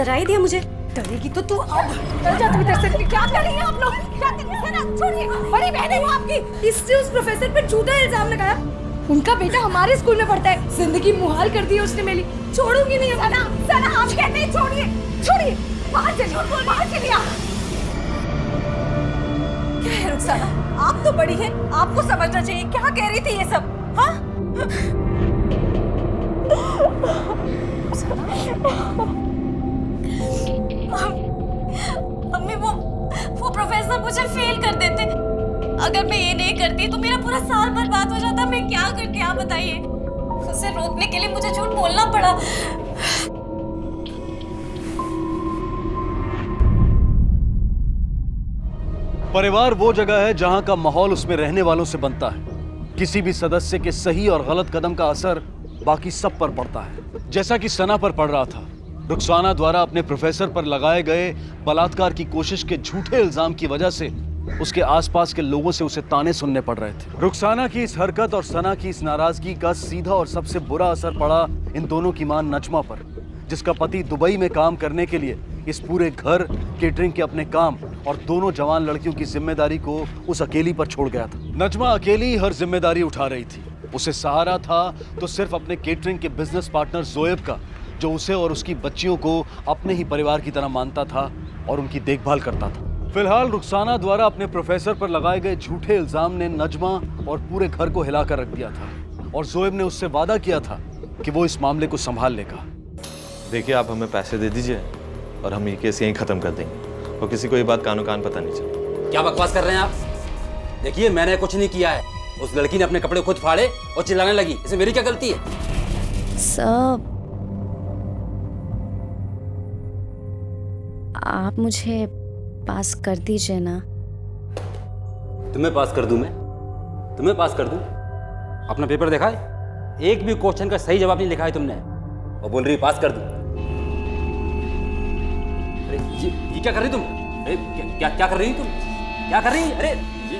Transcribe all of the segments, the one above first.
डरा ही दिया मुझे। डरेगी तो तू अब डर जा। तुम इधर से क्या कर रही हैं आप लोग? क्या कर रही हैं? ना छोड़िए, बड़ी बहन है वो आपकी। इसने उस प्रोफेसर पे झूठा इल्जाम लगाया। उनका बेटा हमारे स्कूल में पढ़ता है। जिंदगी मुहाल कर दी है उसने मेरी। छोड़ूंगी नहीं। सना सना आप कहते हैं छोड़िए छोड़िए। बाहर चलिए, बाहर चलिए आप। क्या है रुखसाना, आप तो बड़ी हैं, आपको समझना चाहिए। क्या कह रही थी ये सब? हाँ मम्मी वो प्रोफेसर मुझे फेल कर देते। अगर मैं ये नहीं करती तो मेरा पूरा साल बर्बाद हो जाता। मैं क्या करती आप बताइए। उसे रोकने के लिए मुझे झूठ बोलना पड़ा। परिवार वो जगह है जहां का माहौल उसमें रहने वालों से बनता है। किसी भी सदस्य के सही और गलत कदम का असर बाकी सब पर पड़ता है। जैसा कि सना पर पड़ रहा था। रुखसाना द्वारा अपने प्रोफेसर पर लगाए गए बलात्कार की कोशिश के झूठे इल्जाम की वजह से उसके आसपास के लोगों से उसे ताने सुनने पड़ रहे थे। रुखसाना की इस हरकत और सना की इस नाराजगी का सीधा और सबसे बुरा असर पड़ा इन दोनों की मां नजमा पर, जिसका पति दुबई में काम करने के लिए इस पूरे घर, केटरिंग के अपने काम और दोनों जवान लड़कियों की जिम्मेदारी को उस अकेली पर छोड़ गया था। नजमा अकेली हर जिम्मेदारी उठा रही थी। उसे सहारा था तो सिर्फ अपने केटरिंग के बिजनेस पार्टनर जोएब का, जो उसे और उसकी बच्चियों को अपने ही परिवार की तरह मानता था और उनकी देखभाल करता था। फिलहाल रुखसाना द्वारा अपने प्रोफेसर पर लगाए गए झूठे इल्जाम ने नजमा और पूरे घर को हिलाकर रख दिया था और जोएब ने उससे वादा किया था कि वो इस मामले को संभाल लेगा। देखिए, आप हमें पैसे दे दीजिए और हम ये केस यहीं खत्म कर देंगे और किसी को ये बात कानो कान पता नहीं चले। क्या बकवास कर रहे हैं आप? देखिए, मैंने कुछ नहीं किया है। उस लड़की ने अपने कपड़े खुद फाड़े और चिल्लाने लगी। इसमें मेरी क्या गलती है? सब आप मुझे पास कर दीजिए ना। तुम्हें पास कर दूं मैं? तुम्हें पास कर दूं? अपना पेपर देखा है? एक भी क्वेश्चन का सही जवाब नहीं लिखा है तुमने और बोल रही पास कर दूं। अरे ये क्या कर रही तुम? अरे क्या कर रही तुम? क्या कर रही? अरे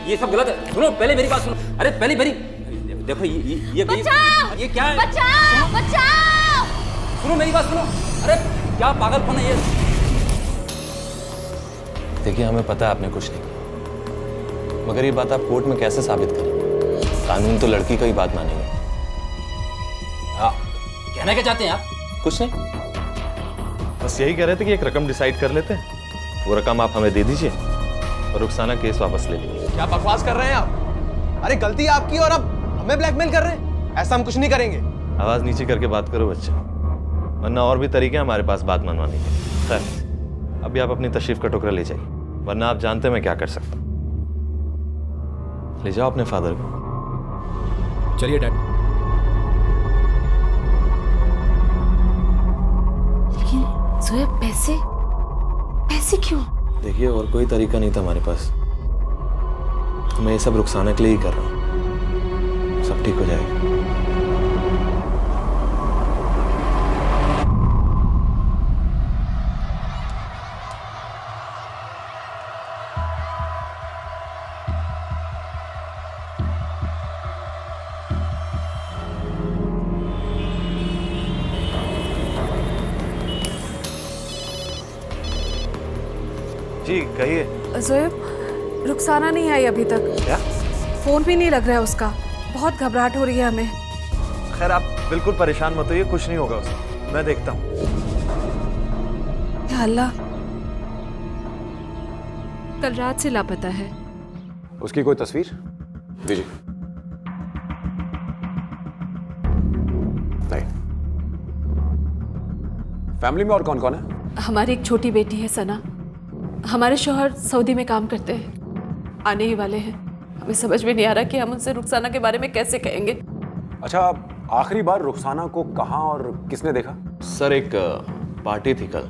ये सब गलत है। सुनो, पहले मेरी बात सुनो। अरे पहले मेरी देखो, ये क्या है? बचाओ बचाओ। सुनो मेरी बात सुनो। अरे क्या पागलपन है ये? देखिए, हमें पता है आपने कुछ नहीं किया, मगर ये बात आप कोर्ट में कैसे साबित करेंगे? कानून तो लड़की का ही बात मानेंगे। कहना क्या चाहते हैं आप? कुछ नहीं, बस यही कह रहे थे कि एक रकम डिसाइड कर लेते हैं। वो रकम आप हमें दे दीजिए और रुखसाना केस वापस ले लीजिए। क्या बकवास कर रहे हैं आप? अरे गलती आपकी और अब हमें ब्लैकमेल कर रहे हैं। ऐसा हम कुछ नहीं करेंगे। आवाज नीचे करके बात करो बच्चे, वरना और भी तरीके हैं हमारे पास बात मनवाने के। खैर, अभी आप अपनी तशरीफ का टुकड़ा ले जाइए, वरना आप जानते हैं मैं क्या कर सकता हूं। ले जाओ अपने फादर को। चलिए डैड। लेकिन जोएब, पैसे क्यों? देखिए, और कोई तरीका नहीं था हमारे पास। मैं ये सब रुखसाना के लिए ही कर रहा हूँ। सब ठीक हो जाएगा। जी कहिए। जोएब, रुखसाना नहीं आई अभी तक। क्या? फोन भी नहीं लग रहा है उसका। बहुत घबराहट हो रही है हमें। खैर, आप बिल्कुल परेशान मत होइए, कुछ नहीं होगा उसे, मैं देखता हूँ। या अल्लाह, कल रात से लापता है। उसकी कोई तस्वीर दीजिए। नहीं। फैमिली में और कौन कौन है? हमारी एक छोटी बेटी है सना। हमारे शौहर सऊदी में काम करते हैं, आने ही वाले हैं। हमें समझ में नहीं आ रहा कि हम उनसे रुखसाना के बारे में कैसे कहेंगे। अच्छा, आखिरी बार रुखसाना को कहाँ और किसने देखा? सर, एक पार्टी थी कल।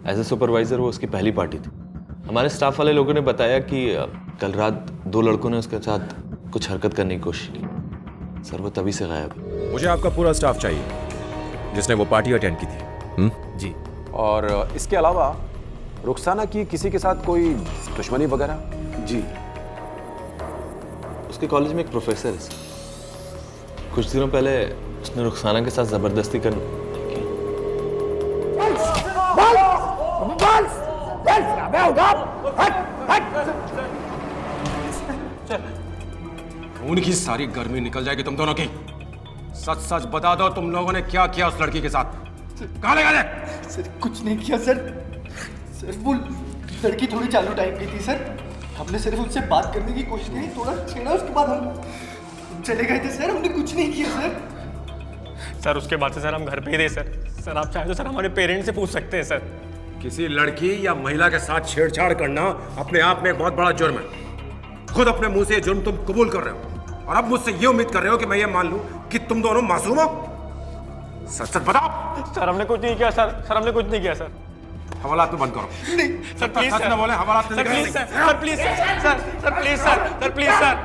एज ए सुपरवाइजर वो उसकी पहली पार्टी थी। हमारे स्टाफ वाले लोगों ने बताया कि कल रात 2 लड़कों ने उसके साथ कुछ हरकत करने की कोशिश की। सर, वो तभी से गायब है। मुझे आपका पूरा स्टाफ चाहिए जिसने वो पार्टी अटेंड की थी। जी। और इसके अलावा रुखसाना की किसी के साथ कोई दुश्मनी वगैरह? जी, उसके कॉलेज में एक प्रोफेसर है सर। कुछ दिनों पहले उसने रुखसाना के साथ जबरदस्ती कर खून की सारी गर्मी निकल जाएगी तुम दोनों की। सच सच बता दो, तुम लोगों ने क्या किया उस लड़की के साथ? कहाँ ले गए? सर कुछ नहीं किया सर। सर वो लड़की थोड़ी चालू टाइप की थी सर। हमने सिर्फ उनसे बात करने की कोशिश की, थोड़ा छेड़ा, उसके बाद हम चले गए थे सर। हमने कुछ नहीं किया सर। सर उसके बाद से सर हम घर पे ही थे सर। सर आप चाहें तो सर हमारे पेरेंट्स से पूछ सकते हैं सर। किसी लड़की या महिला के साथ छेड़छाड़ करना अपने आप में एक बहुत बड़ा जुर्म है। खुद अपने मुंह से ये जुर्म तुम कबूल कर रहे हो और अब मुझसे ये उम्मीद कर रहे हो कि मैं ये मान लूं कि तुम दोनों मासूम हो। सच सच बताओ। सर हमने कुछ नहीं किया सर। सर हमने कुछ नहीं किया सर। हवालात में बंद करो। नहीं सर प्लीज सच न बोले, हवालात में sir please sir. Sir please sir. Sir please sir. Sir please sir.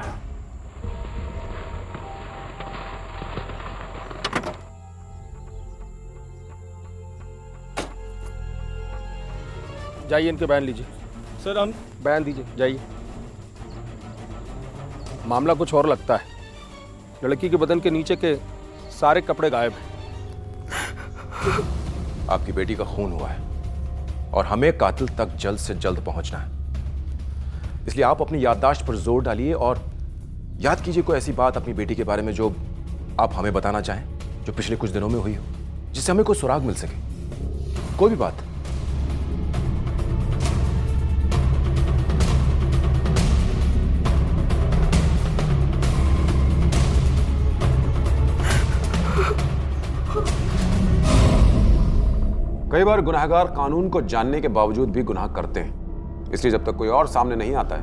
जाइए, इनके बयान लीजिए। सर हम बयान दीजिए, जाइए। मामला कुछ और लगता है। लड़की के बदन के नीचे के सारे कपड़े गायब हैं। आपकी बेटी का खून हुआ है और हमें कातिल तक जल्द से जल्द पहुंचना है। इसलिए आप अपनी याददाश्त पर जोर डालिए और याद कीजिए कोई ऐसी बात अपनी बेटी के बारे में जो आप हमें बताना चाहें, जो पिछले कुछ दिनों में हुई हो, जिससे हमें कोई सुराग मिल सके। कोई भी बात। कई बार गुनहगार कानून को जानने के बावजूद भी गुनाह करते हैं। इसलिए जब तक कोई और सामने नहीं आता है,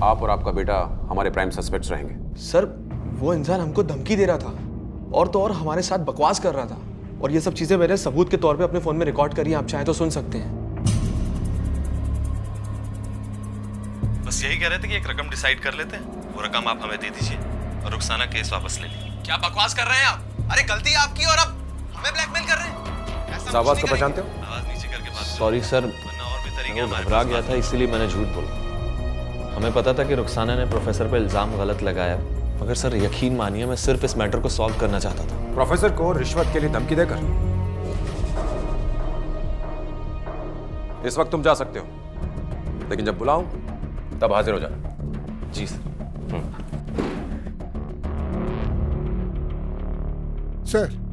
आप और आपका बेटा हमारे प्राइम सस्पेक्ट्स रहेंगे। सर वो इंसान हमको धमकी दे रहा था और तो और हमारे साथ बकवास कर रहा था, और ये सब चीजें मैंने सबूत के तौर पे अपने फोन में रिकॉर्ड करी हैं। आप चाहे तो सुन सकते हैं। बस यही कह रहे थे कि एक रकम डिसाइड कर लेते हैं, वो रकम आप हमें दे दीजिए और रुखसाना केस वापस ले लीजिए। क्या बकवास कर रहे हैं आप? अरे गलती आपकी और अब हमें ब्लैकमेल कर रहे हैं। आवाज को पहचानते हो? आवाज नीचे करके बात। सॉरी सर, वरना और भी तरीके वो हमारे घबरा पास गया था इसीलिए मैंने झूठ बोला। हमें पता था कि रुखसाना ने प्रोफेसर पे इल्जाम गलत लगाया, मगर सर यकीन मानिए मैं सिर्फ इस मैटर को सॉल्व करना चाहता था। प्रोफेसर को रिश्वत के लिए धमकी देकर? इस वक्त तुम जा सकते हो, लेकिन जब बुलाऊं तब हाजिर हो जाना। जी सर। सर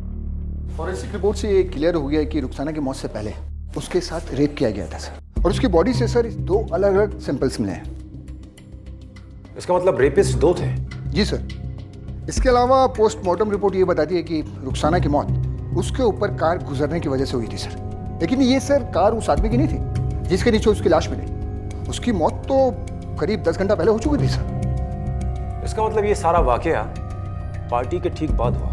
फॉरेंसिक रिपोर्ट से ये क्लियर हो गया है कि रुखसाना की मौत से पहले उसके साथ रेप किया गया था सर, और उसकी बॉडी से सर 2 अलग अलग सैंपल्स मिले हैं। इसका मतलब रेपिस्ट 2 थे? जी सर। इसके अलावा पोस्टमार्टम रिपोर्ट ये बताती है कि रुखसाना की मौत उसके ऊपर कार गुजरने की वजह से हुई थी सर। लेकिन ये सर कार उस आदमी की नहीं थी जिसके नीचे उसकी लाश मिली। उसकी मौत तो करीब 10 घंटा पहले हो चुकी थी सर। इसका मतलब ये सारा वाकया पार्टी के ठीक बाद हुआ?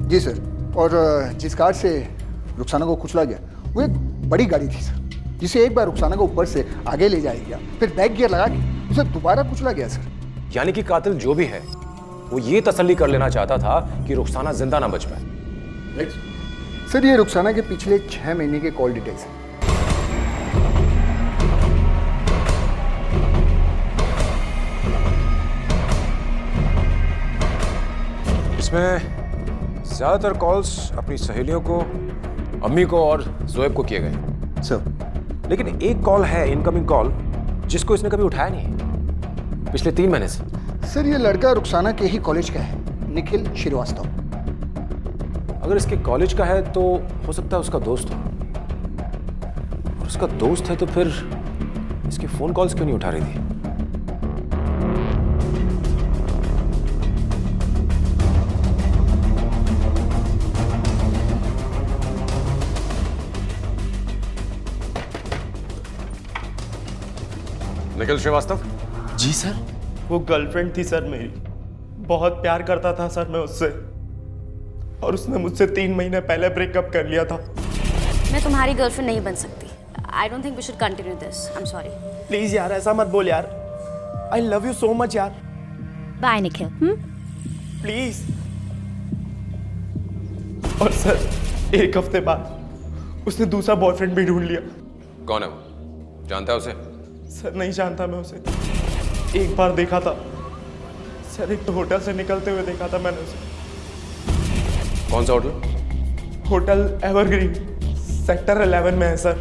जी सर। और जिस कार से रुखसाना को कुचला गया वो एक बड़ी गाड़ी थी सर, जिसे एक बार रुखसाना को ऊपर से आगे ले जाया गया, फिर बैक गियर लगा के उसे दोबारा कुचला गया सर। यानी कि कातिल जो भी है वो ये तसल्ली कर लेना चाहता था कि रुखसाना जिंदा ना बच पाए। सर ये रुखसाना के पिछले 6 महीने के कॉल डिटेल्स हैं। इसमें ज्यादातर कॉल्स अपनी सहेलियों को, अम्मी को और जोएब को किए गए सर। लेकिन एक कॉल है, इनकमिंग कॉल, जिसको इसने कभी उठाया नहीं पिछले 3 महीने से। सर ये लड़का रुखसाना के ही कॉलेज का है, निखिल श्रीवास्तव। अगर इसके कॉलेज का है तो हो सकता है उसका दोस्त हो, और उसका दोस्त है तो फिर इसके फोन कॉल्स क्यों नहीं उठा रही थी? निखिल श्रीवास्तव? जी सर। वो गर्लफ्रेंड थी सर मेरी। बहुत प्यार करता था सर मैं उससे, और उसने मुझसे 3 महीने पहले ब्रेकअप कर लिया था। मैं तुम्हारी गर्लफ्रेंड नहीं बन सकती। I don't think we should continue this. I am sorry. Please यार ऐसा मत बोल यार। I love you so much यार। बाय निखिल। प्लीज। और सर 1 हफ्ते बाद उसने दूसरा बॉयफ्रेंड भी ढूंढ लिया। कौन है वो? जानता है उसे? सर नहीं जानता मैं उसे। एक बार देखा था सर, एक तो होटल से निकलते हुए देखा था मैंने उसे। कौन सा होटल? होटल एवरग्रीन, सेक्टर 11 में है सर।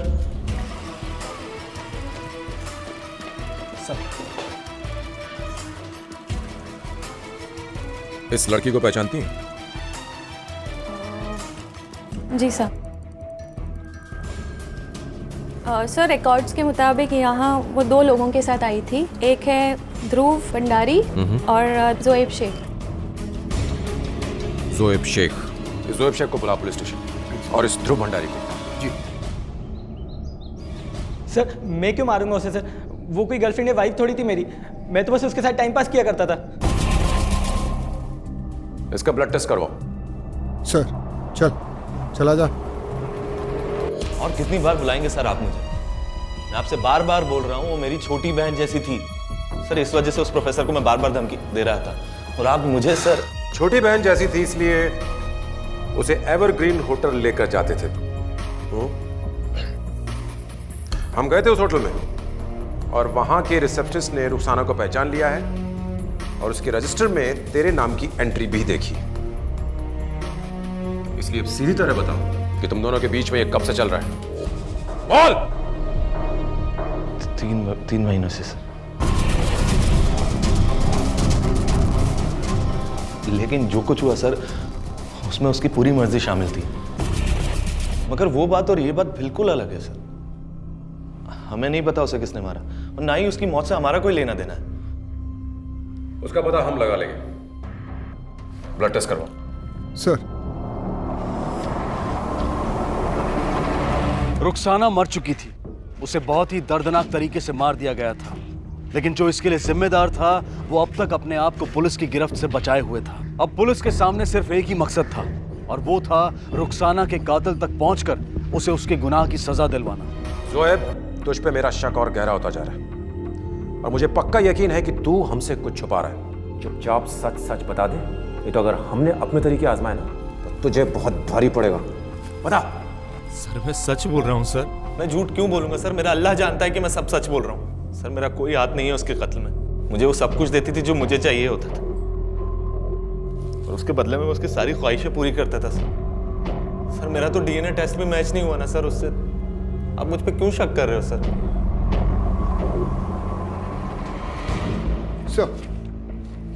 इस लड़की को पहचानती हैं? जी सर। सर रिकॉर्ड्स के मुताबिक यहाँ वो 2 लोगों के साथ आई थी। एक है ध्रुव भंडारी और जोएब शेख। जोएब शेख। इस जोएब शेख को बुला पुलिस स्टेशन, और इस ध्रुव भंडारी को। जी। सर मैं क्यों मारूंगा उसे सर? वो कोई गर्लफ्रेंड या वाइफ थोड़ी थी मेरी। मैं तो बस उसके साथ टाइम पास किया करता था। इसका ब्लड टेस्ट करवाओ। सर चला जा। और कितनी बार बुलाएंगे सर आप मुझे? मैं आपसे बार बार बोल रहा हूँ, वो मेरी छोटी बहन जैसी थी सर। इस वजह से उस प्रोफेसर को मैं बार बार धमकी दे रहा था, और आप मुझे सर। छोटी बहन जैसी थी इसलिए उसे एवरग्रीन होटल लेकर जाते थे। हम गए थे उस होटल में, और वहां के रिसेप्शनिस्ट ने रुखसाना को पहचान लिया है, और उसके रजिस्टर में तेरे नाम की एंट्री भी देखी। इसलिए अब सीधी तरह बताओ कि तुम दोनों के बीच में ये कब से चल रहा है? बोल। 3 महीनों से सर। लेकिन जो कुछ हुआ सर, उसमें उसकी पूरी मर्जी शामिल थी। मगर वो बात और ये बात बिल्कुल अलग है सर। हमें नहीं पता उसे किसने मारा, और ना ही उसकी मौत से हमारा कोई लेना देना है। उसका पता हम लगा लेंगे। ब्लड टेस्ट करवाओ। सर। रुखसाना मर चुकी थी। उसे बहुत ही दर्दनाक तरीके से मार दिया गया था, लेकिन जो इसके लिए जिम्मेदार था वो अब तक अपने आप को पुलिस की गिरफ्त से बचाए हुए था। अब पुलिस के सामने सिर्फ एक ही मकसद था, और वो था रुखसाना के कातिल तक पहुंचकर उसे उसके गुनाह की सजा दिलवाना। जोएब, तुझ पे मेरा शक और गहरा होता जा रहा है, और मुझे पक्का यकीन है कि तू हमसे कुछ छुपा रहा है। चुपचाप सच सच बता दे, नहीं तो अगर हमने अपने तरीके आजमाए ना तो तुझे बहुत भारी पड़ेगा। बता। सर मैं सच बोल रहा हूँ सर। मैं झूठ क्यों बोलूंगा सर? मेरा अल्लाह जानता है कि मैं सब सच बोल रहा हूँ सर। मेरा कोई हाथ नहीं है उसके कत्ल में। मुझे वो सब कुछ देती थी जो मुझे चाहिए होता था, और उसके बदले में मैं उसकी सारी ख्वाहिशें पूरी करता था सर। सर मेरा तो डीएनए टेस्ट भी मैच नहीं हुआ ना सर उससे। आप मुझ पे क्यों शक कर रहे हो सर? सर,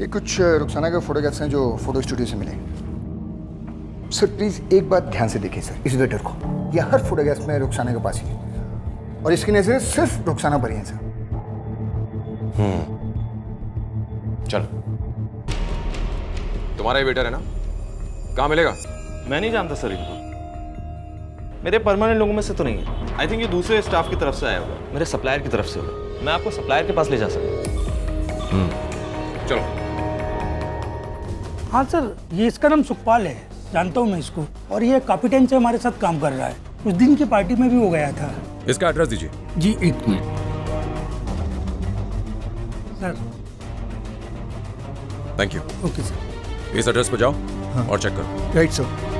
ये कुछ रुखसाना के फोटोग्राफ्स हैं जो फोटो स्टूडियो से मिले। सर प्लीज एक बात ध्यान से देखिए सर, इस वेटर को। ये हर फोटोग्राफ में रुखसाना के पास ही है, और इसकी नजरें सिर्फ रुखसाना पर ही हैं सर। चल, तुम्हारा ही वेटर है ना? कहाँ मिलेगा? मैं नहीं जानता सर इनको। मेरे परमानेंट लोगों में से तो नहीं है। आई थिंक ये दूसरे स्टाफ की तरफ से आया होगा, मेरे सप्लायर की तरफ से होगा। मैं आपको सप्लायर के पास ले जा सकता हूँ। चलो। हाँ सर, ये इसका नाम सुखपाल है, जानता हूँ मैं इसको, और ये काफी टाइम से हमारे साथ काम कर रहा है। उस दिन की पार्टी में भी वो गया था। इसका एड्रेस दीजिए। जी एक minute sir. Thank you. Okay sir. इस एड्रेस पर जाओ और चेक करो। Right sir.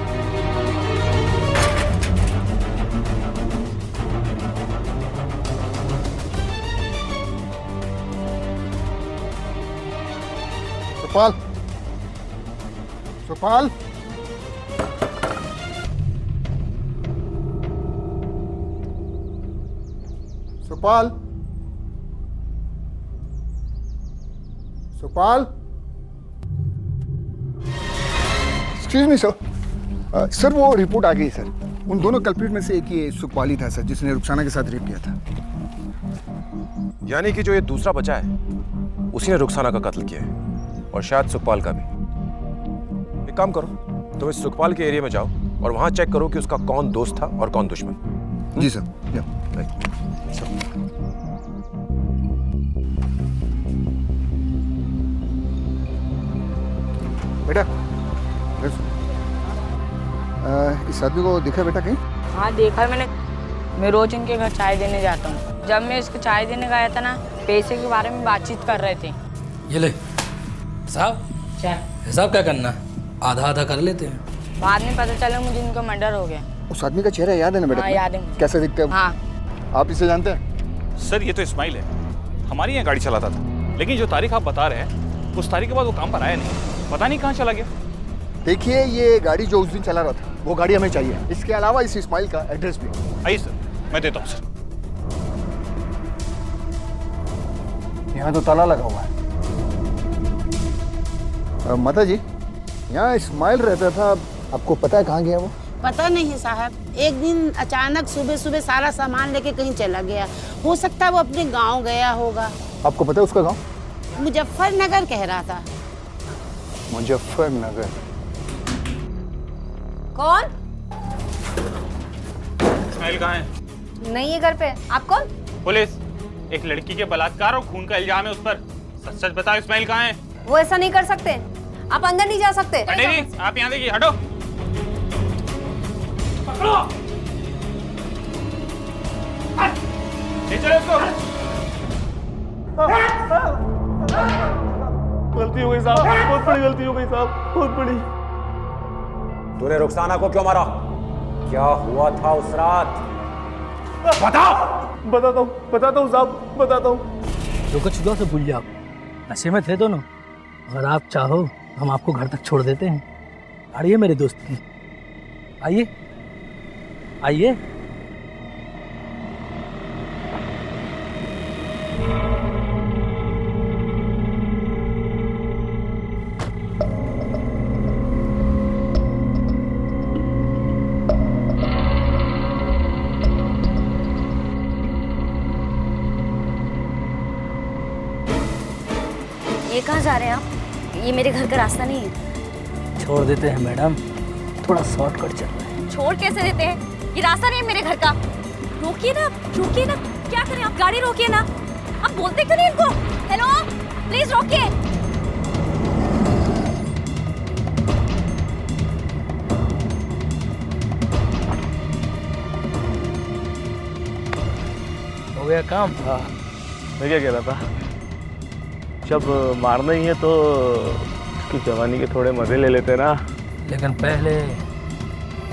Sukhpal, Sukhpal, Sukhpal, Sukhpal. Excuse me sir. Sir वो रिपोर्ट आ गई सर। उन दोनों कल्प्रिट में से एक ये सुखपाल ही था सर, जिसने रुखसाना के साथ रेप किया था। यानी कि जो ये दूसरा बचा है उसी ने रुखसाना का कत्ल किया है, और शायद सुखपाल का भी। एक काम करो, तुम इस सुखपाल के एरिया में जाओ और वहां चेक करो कि उसका कौन दोस्त था और कौन दुश्मन। जी सर। Right sir. बेटा, इस आदमी को देखा बेटा कहीं? हाँ देखा है मैंने। मैं रोज इनके घर चाय देने जाता हूँ। जब मैं इसको चाय देने गया था ना, पैसे के बारे में बातचीत कर रहे थे। ये ले साहब, क्या हिसाब क्या करना, आधा आधा कर लेते हैं। बाद में पता चला मुझे इनका मर्डर हो गया। उस आदमी का चेहरा याद है ना बेटा? हाँ याद है। कैसे दिखते हैं? हाँ। आप इसे जानते हैं? सर ये तो इस्माइल है, हमारी यहाँ गाड़ी चलाता था, लेकिन जो तारीख आप बता रहे हैं उस तारीख के बाद वो काम पर आया नहीं, पता नहीं कहाँ चला गया। देखिए, ये गाड़ी जो उस दिन चला रहा था वो गाड़ी हमें चाहिए। इसके अलावा इस इस्माइल का एड्रेस भी। आइए सर, मैं देता हूँ सर। यहाँ तो ताला लगा हुआ है। माता जी, यहाँ इस्माइल रहता था, आपको पता है कहाँ गया वो? पता नहीं साहब, एक दिन अचानक सुबह सुबह सारा सामान लेके कहीं चला गया। हो सकता है वो अपने गांव गया होगा। आपको पता है उसका गांव? मुजफ्फरनगर कह रहा था। मुजफ्फरनगर? कौन? इस्माइल कहाँ है? नहीं है घर पे। आप कौन? पुलिस। एक लड़की के बलात्कार और खून का इल्जाम है उस पर। सच सच बताओ इस्माइल कहाँ है? वो ऐसा नहीं कर सकते, आप अंदर नहीं जा सकते। अटेरी, आप यहाँ देखिए, हटो। पकड़ो। ले चलो इसको। गलती हो गई साहब, बहुत बड़ी गलती हो गई साहब, बहुत बड़ी। तूने रुखसाना को क्यों मारा? क्या हुआ था उस रात? बता। बताता हूँ साहब, बताता हूँ। जो कुछ हुआ तो भूल जाओ, नशे में थे दोनों। अगर आप चाहो हम आपको घर तक छोड़ देते हैं। आइए मेरे दोस्त की, आइए आइए। ये कहाँ जा रहे हैं आप? ये मेरे घर का रास्ता नहीं है। छोड़ देते हैं मैडम, थोड़ा शॉर्टकट चल रहा है। छोड़ कैसे देते हैं? ये रास्ता नहीं है मेरे घर का। रोकिए ना, रोकिए ना। क्या करें आप? गाड़ी रोकिए ना। आप बोलते क्यों नहीं इनको? हेलो, प्लीज रोकिए। हो गया काम? मैं क्या कह रहा था, जब मारना ही है तो उसकी जवानी के थोड़े मजे ले लेते ना। लेकिन पहले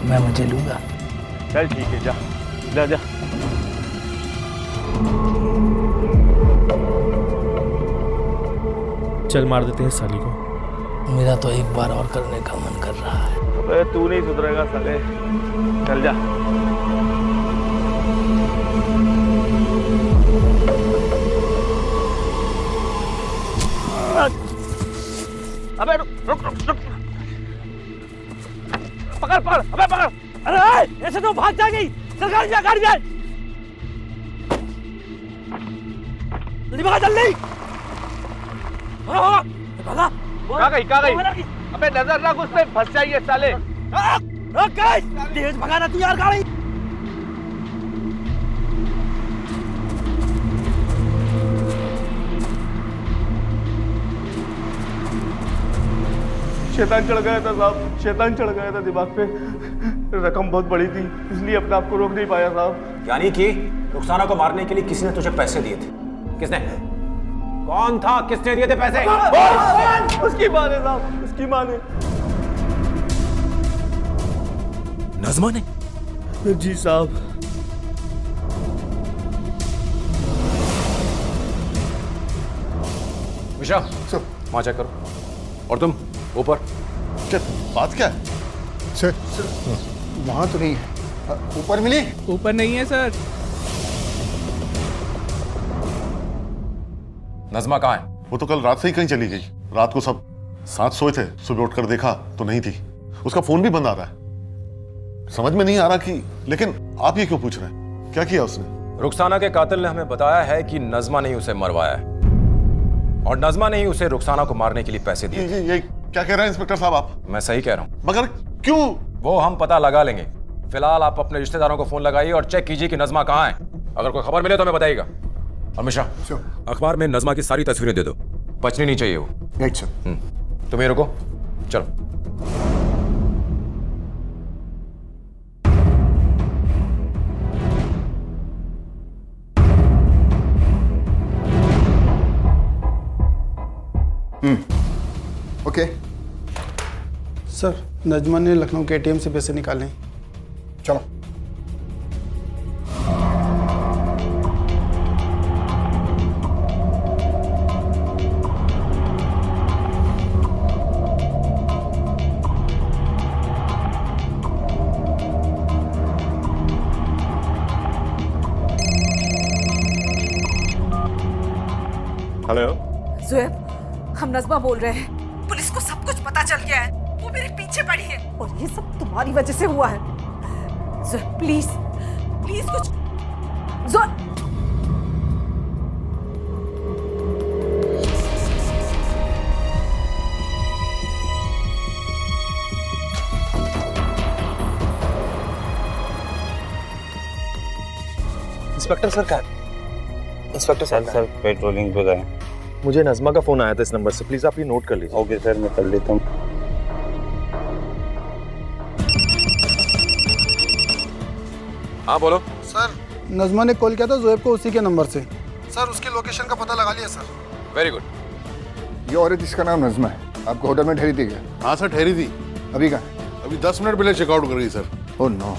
मैं मजे लूंगा। चल ठीक है, जा जा जा। चल मार देते हैं साली को। मेरा तो एक बार और करने का मन कर रहा है। अबे तू नहीं सुधरेगा साले, चल जा। अबे रुक रुक रुक रुक। पकड़ पकड़, अबे पकड़। अरे ऐसे तो भाग जाएगी। चल गाड़ी जा, गाड़ी जा। जल्दी भागा, जल्दी भागा। कहाँ गई, कहाँ गई? अबे नजर रख उस पे, फंस जाइए साले। रुक गई, तेज भगाना तू यार गाड़ी। शैतान चढ़ गया था साहब, शैतान चढ़ गया था दिमाग पे। रकम बहुत बड़ी थी, इसलिए अपने आप को रोक नहीं पाया साहब। यानी कि रुखसाना को मारने के लिए किसी ने तुझे पैसे दिए थे? किसने? कौन था? किसने दिए थे पैसे? उसकी माँ ने साहब, उसकी माँ ने। नज़मा ने? जी साहब। मिश्रा, वहाँ चेक करो। और तुम ऊपर। बात क्या है? सर वहाँ तो नहीं है। ऊपर मिली? ऊपर नहीं है सर। नज़मा कहाँ है? वो तो कल रात से ही कहीं चली गई। रात को सब साथ सोए थे, सुबह उठकर देखा तो नहीं थी। उसका फोन भी बंद आ रहा है। समझ में नहीं आ रहा कि, लेकिन आप ये क्यों पूछ रहे हैं? क्या किया उसने? रुखसाना के कातिल ने हमें बताया है कि नज़मा ने ही उसे मरवाया है और नज़मा ने ही उसे रुखसाना को मारने के लिए पैसे दिए। ये क्या कह रहे हैं इंस्पेक्टर साहब आप? मैं सही कह रहा हूँ। मगर क्यों? वो हम पता लगा लेंगे। फिलहाल आप अपने रिश्तेदारों को फोन लगाइए और चेक कीजिए कि नज़मा कहाँ है। अगर कोई खबर मिले तो हमें बताइएगा। और मिश्रा, अखबार में नज़मा की सारी तस्वीरें दे दो, बचनी नहीं चाहिए वो। Right sir. तुम ये रुको, चलो। ओके सर, नजमा ने लखनऊ के एटीएम से पैसे निकाले। चलो। हेलो ज़ुएब, हम नज़मा बोल रहे हैं। पुलिस को सब कुछ पता चल गया है। वो मेरे पीछे पड़ी है और ये सब तुम्हारी वजह से हुआ है। जोया प्लीज प्लीज कुछ जोया। इंस्पेक्टर सर कहाँ? इंस्पेक्टर सर पेट्रोलिंग पे गए। मुझे नज़मा का फोन आया था इस नंबर से, प्लीज आप ये नोट कर लीजिए। ओके सर, मैं कर लेता हूँ। हाँ बोलो। सर नज़मा ने कॉल किया था जोएब को उसी के नंबर से। सर उसकी लोकेशन का पता लगा लिया सर। Very good. ये औरत जिसका नाम नज़मा है आपको होटल में ठहरी थी क्या? हाँ सर ठहरी थी। अभी कहाँ? अभी 10 मिनट पहले चेकआउट कर गई सर। Oh no.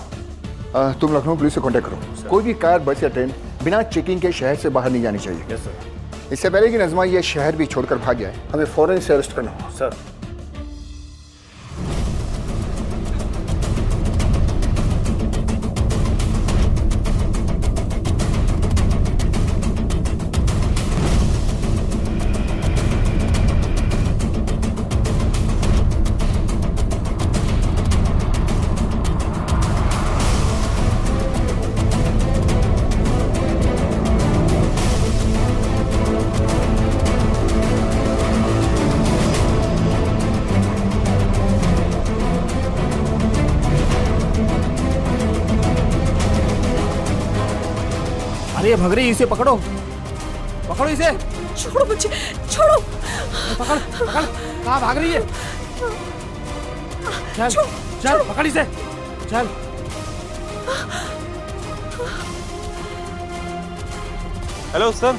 तुम लखनऊ पुलिस से कांटेक्ट करो। कोई भी कार, बस या ट्रेन बिना चेकिंग के शहर से बाहर नहीं जानी चाहिए। Yes sir. इससे पहले कि नज़मा ये शहर भी छोड़कर भाग जाए हमें फौरन इसे अरेस्ट करना होगा। सर अरे भग रही, इसे पकड़ो, पकड़ो इसे। छोड़ो मुझे, छोड़ो। पकड़ पकड़, कहाँ भाग रही है? चल चल पकड़ इसे, चल। हेलो सर,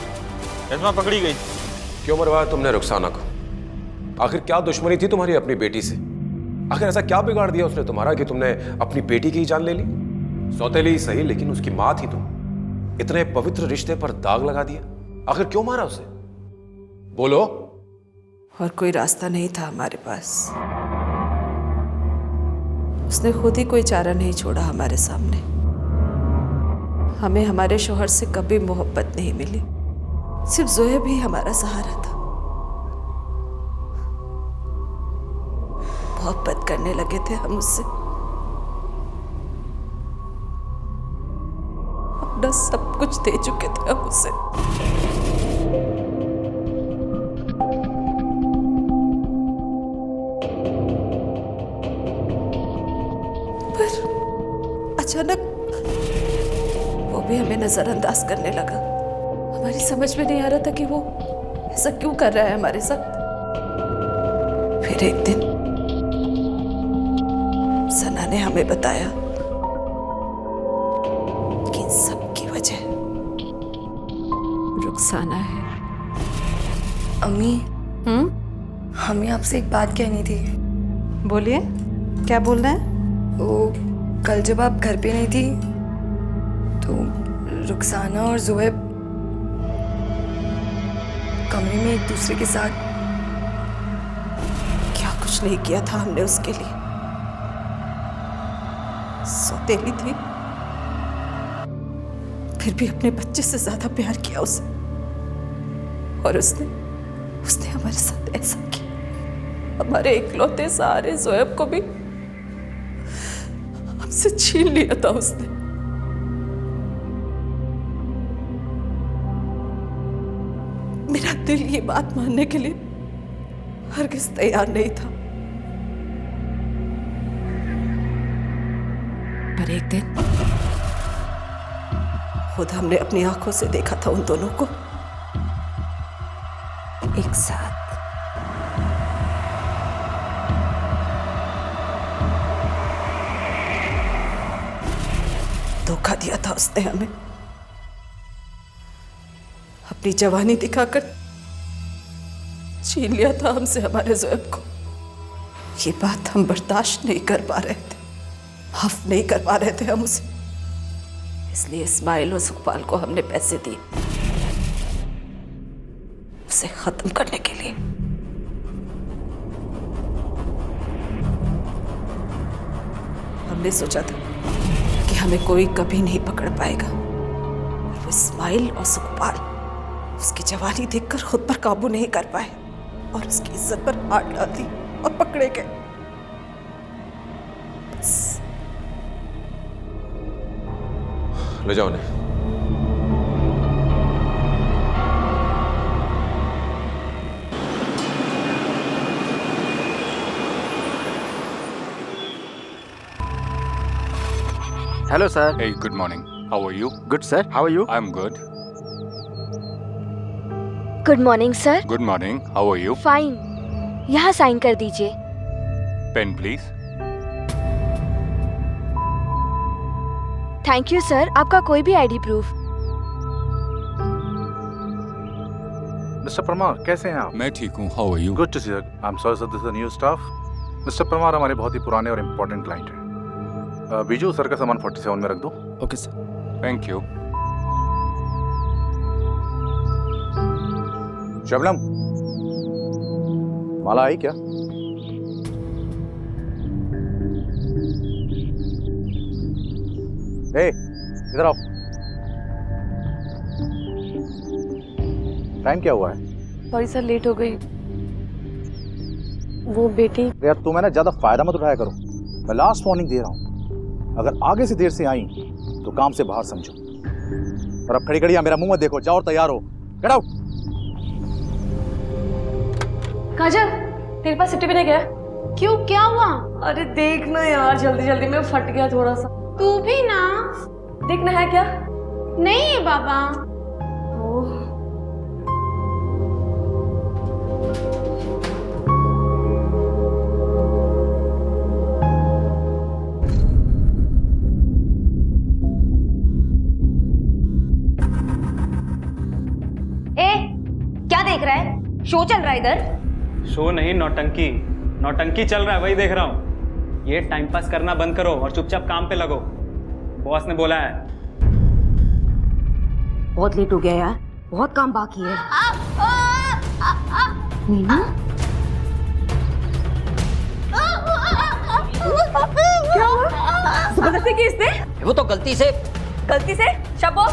नज़मा पकड़ी गई। क्यों मरवाया तुमने रुखसाना को? आखिर क्या दुश्मनी थी तुम्हारी अपनी बेटी से? आखिर ऐसा क्या बिगाड़ दिया उसने तुम्हारा कि तुमने अपनी बेटी की ही जान ले ली? सौतेली ही सही, लेकिन उसकी मां थी तुम। इतने पवित्र रिश्ते पर दाग लगा दिया। आखिर क्यों मारा उसे? बोलो। और कोई रास्ता नहीं था हमारे पास। उसने खुद ही कोई चारा नहीं छोड़ा हमारे सामने। हमें हमारे शौहर से कभी मोहब्बत नहीं मिली, सिर्फ जोएब ही हमारा सहारा था। मोहब्बत करने लगे थे हम उससे, अपना सब कुछ दे चुके थे हम उसे। पर अचानक वो भी हमें नजरअंदाज करने लगा। हमारी समझ में नहीं आ रहा था कि वो ऐसा क्यों कर रहा है हमारे साथ। फिर एक दिन सना ने हमें बताया कि इन सब की वजह रुखसाना है। अम्मी, हमें आपसे एक बात कहनी थी। बोलिए, क्या बोलना है? वो कल जब आप घर पे नहीं थी तो रुखसाना और जोएब कमरे में एक दूसरे के साथ। क्या कुछ नहीं किया था हमने उसके लिए। सौतेली थी, फिर भी अपने बच्चे से ज्यादा प्यार किया उसे। और उसने हमारे साथ ऐसा किया। हमारे इकलौते सहारे जोएब को भी हमसे छीन लिया था उसने। मेरा दिल ये बात मानने के लिए हरगिज तैयार नहीं था। पर एक दिन खुद हमने अपनी आंखों से देखा था उन दोनों को एक साथ। धोखा दिया था उसने हमें, अपनी जवानी दिखाकर छीन लिया था हमसे हमारे जोएब को। ये बात हम बर्दाश्त नहीं कर पा रहे थे, माफ नहीं कर पा रहे थे हम उसे। इसलिए इस्माइल और सुखपाल को हमने पैसे दिए उसे खत्म करने के लिए। हमने सोचा था कि हमें कोई कभी नहीं पकड़ पाएगा। वो इस्माइल और सुखपाल उसकी जवानी देखकर खुद पर काबू नहीं कर पाए और उसकी इज्जत पर हाथ डाल दी और पकड़े गए। ले जाओ उन्हें। Hello, sir. Hey, good morning. How are you? Good, sir. How are you? I'm good. Good morning sir. Good morning. How are you? Fine. यहाँ साइन कर दीजिए। Pen, please. Thank you sir. आपका कोई भी आईडी प्रूफ। मिस्टर परमार, कैसे हैं आप? मैं ठीक हूँ। How are you? Good to see you. I am sorry sir, this is the new staff. Mister Parmar हमारे बहुत ही पुराने और इम्पोर्टेंट क्लाइंट हैं। बीजू, सर का सामान 47 में रख दो। Okay sir. Thank you. Shabnam, Mala आई क्या? ए, इधर आओ। टाइम क्या हुआ है? सॉरी सर, लेट हो गई। वो बेटी। यार तुम है ना, ज्यादा फायदा मत उठाया करो। मैं लास्ट वार्निंग दे रहा हूँ, अगर आगे से देर से आई तो काम से बाहर समझो। और अब खड़ी खड़ी मेरा मुंह मत देखो, जाओ और तैयार हो। Get out. काजल, तेरे पास सिफ्टी भी नहीं गया? क्यों, क्या हुआ? अरे देख ना यार, जल्दी जल्दी में फट गया थोड़ा सा। तू भी ना। देखना है क्या? नहीं है बाबा। क्या देख रहा है? शो चल रहा है इधर। शो नहीं, नौटंकी। नौटंकी चल रहा है, वही देख रहा हूँ। ये टाइम पास करना बंद करो और चुपचाप काम पे लगो। बॉस ने बोला है। बहुत लेट हो गया यार, बहुत काम बाकी है। मीनू, क्या हुआ? जबरदस्ती की इसने? वो तो गलती से। गलती से? शब्बो,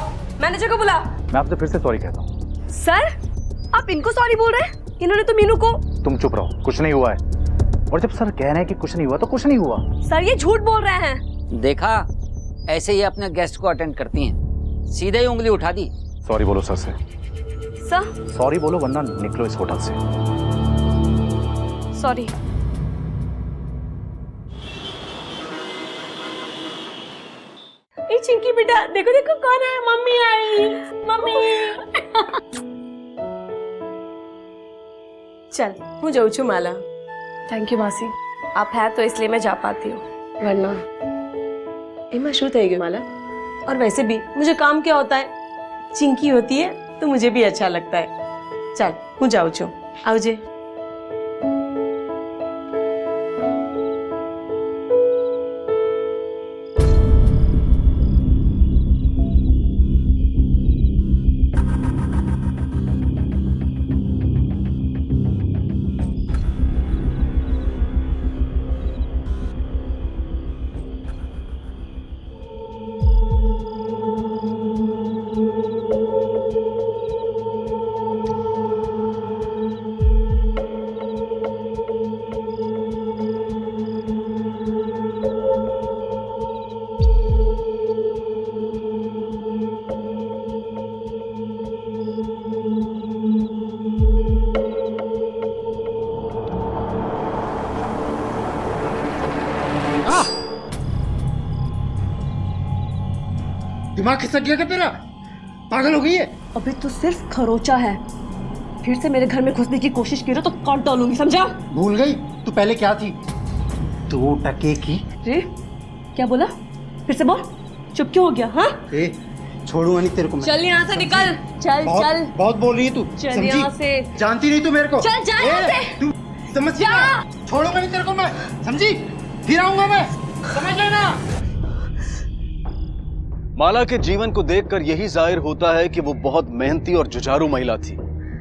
मैनेजर को बुला। मैं आपसे फिर से सॉरी कहता हूँ। सर, आप इनको सॉरी बोल रहे हैं? इन्होंने तो मीनू को। तुम चुप रहो, कुछ नहीं हुआ है। और जब सर कह रहे हैं कि कुछ नहीं हुआ तो कुछ नहीं हुआ। सर ये झूठ बोल रहे हैं। देखा, ऐसे ही अपने गेस्ट को अटेंड करती हैं। सीधे ही उंगली उठा दी। सॉरी बोलो सर से। सर सॉरी बोलो वरना निकलो इस होटल से। सॉरी। ए चिंकी बेटा, देखो देखो कौन है। मम्मी आई। मम्मी। चल, હું जाऊँ છું माला। थैंक यू मासी, आप है तो इसलिए मैं जा पाती हूँ, वरना एमा शू થઈ ગયું माला। और वैसे भी मुझे काम क्या होता है, चिंकी होती है तो मुझे भी अच्छा लगता है। चल, હું जाऊँ છું, આવજે। दिमाग खिसक गया क्या तेरा? पागल हो गई है? अभी तो सिर्फ खरोचा है, फिर से मेरे घर में घुसने की कोशिश की तो काट डालूंगी, समझा? भूल गई तू पहले क्या थी? 2 टके की। रे, क्या बोला? फिर से बोल। चुप क्यों हो गया? हाँ, छोड़ूंगा नहीं तेरे को मैं। चल यहाँ से निकल। चल चल, बहुत बोल रही है तू। चल यहाँ से। जानती नहीं तू मेरे को। चल जा यहाँ से। तू समझ जा। छोड़ूंगा नहीं तेरे को मैं, समझी? फिर आऊंगा मैं, समझ लेना। माला के जीवन को देखकर यही जाहिर होता है कि वो बहुत मेहनती और जुझारू महिला थी,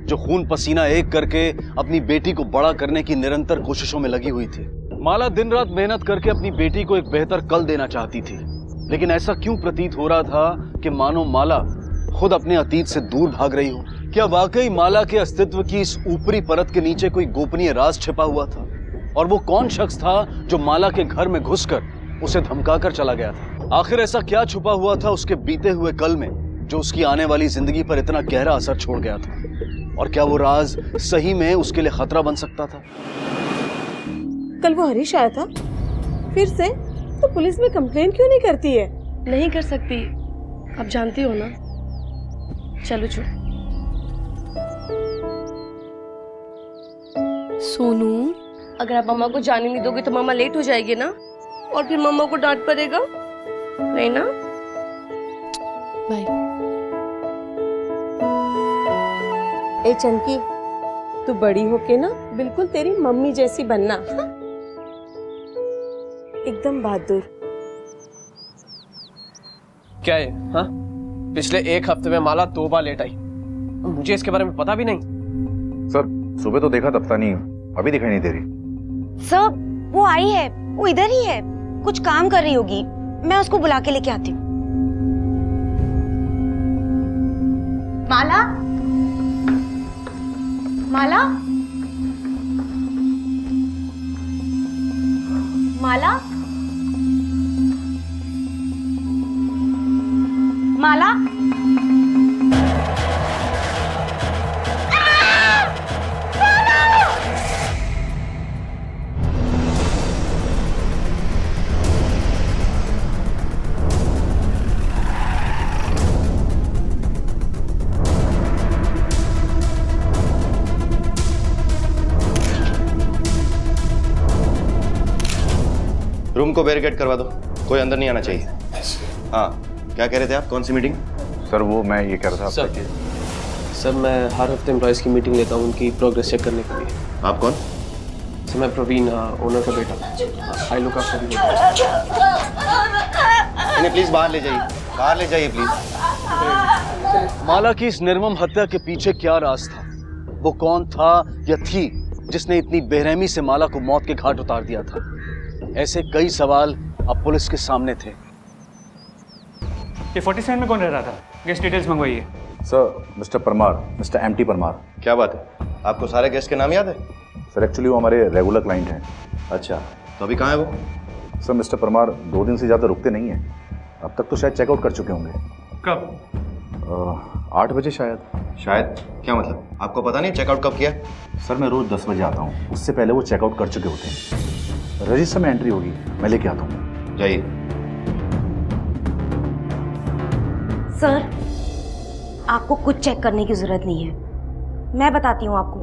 जो खून पसीना एक करके अपनी बेटी को बड़ा करने की निरंतर कोशिशों में लगी हुई थी। माला दिन रात मेहनत करके अपनी बेटी को एक बेहतर कल देना चाहती थी, लेकिन ऐसा क्यों प्रतीत हो रहा था कि मानो माला खुद अपने अतीत से दूर भाग रही हो। क्या वाकई माला के अस्तित्व की इस ऊपरी परत के नीचे कोई गोपनीय राज छिपा हुआ था? और वो कौन शख्स था जो माला के घर में घुसकर उसे धमकाकर चला गया था। आखिर ऐसा क्या छुपा हुआ था उसके बीते हुए कल में जो उसकी आने वाली जिंदगी पर इतना गहरा असर छोड़ गया था? और क्या वो राज सही में उसके लिए खतरा बन सकता था? कल वो हरीश आया था फिर से, तो पुलिस में कंप्लेन क्यों नहीं करती है? नहीं कर सकती, आप जानती हो ना। चलो चुप। सोनू, अगर आप मम्मा को जाने नहीं दोगे तो मम्मा लेट हो जाएगी ना, और फिर मम्मा को डांट पड़ेगा, नहीं ना? बाय। ए चंकी, तू बड़ी होके ना बिल्कुल तेरी मम्मी जैसी बनना, हाँ? एकदम बहादुर। क्या है? हाँ, पिछले एक हफ्ते में माला 2 बार लेट आई, मुझे इसके बारे में पता भी नहीं। सर सुबह तो देखा, तब नहीं, अभी दिखाई नहीं दे रही। सर वो आई है, वो इधर ही है, कुछ काम कर रही होगी, मैं उसको बुला के लेके आती हूँ। माला, माला, माला, माला, रूम को बैरिकेड करवा दो, कोई अंदर नहीं आना चाहिए। हाँ, क्या कह रहे थे आप? कौन सी मीटिंग? सर वो मैं ये कह रहा था सर मैं हर हफ्ते एम्प्लॉयज़ की मीटिंग लेता हूँ उनकी प्रोग्रेस चेक करने के लिए। आप कौन? सर मैं प्रवीण, ओनर का बेटा। I look after you. इन्हें प्लीज बाहर ले जाइए, बाहर ले जाइए प्लीज। माला की इस निर्मम हत्या के पीछे क्या राज था? वो कौन था या थी जिसने इतनी बेरहमी से माला को मौत के घाट उतार दिया था? ऐसे कई सवाल अब पुलिस के सामने थे। ये 47 में कौन रह रहा था? गेस्ट डिटेल्स मंगवाइए। Sir mister Parmar, mister MT Parmar. क्या बात है, आपको सारे गेस्ट के नाम याद है? सर एक्चुअली वो हमारे रेगुलर क्लाइंट हैं। अच्छा, तो अभी कहाँ है वो? सर मिस्टर परमार 2 दिन से ज़्यादा रुकते नहीं हैं, अब तक तो शायद चेकआउट कर चुके होंगे। कब? 8 बजे शायद। शायद क्या मतलब? आपको पता नहीं चेकआउट कब किया? सर मैं रोज 10 बजे आता हूँ, उससे पहले वो चेकआउट कर चुके होते हैं। रजिस्टर में एंट्री होगी, मैं लेके आता हूँ। जाइए। सर आपको कुछ चेक करने की जरूरत नहीं है, मैं बताती हूँ आपको।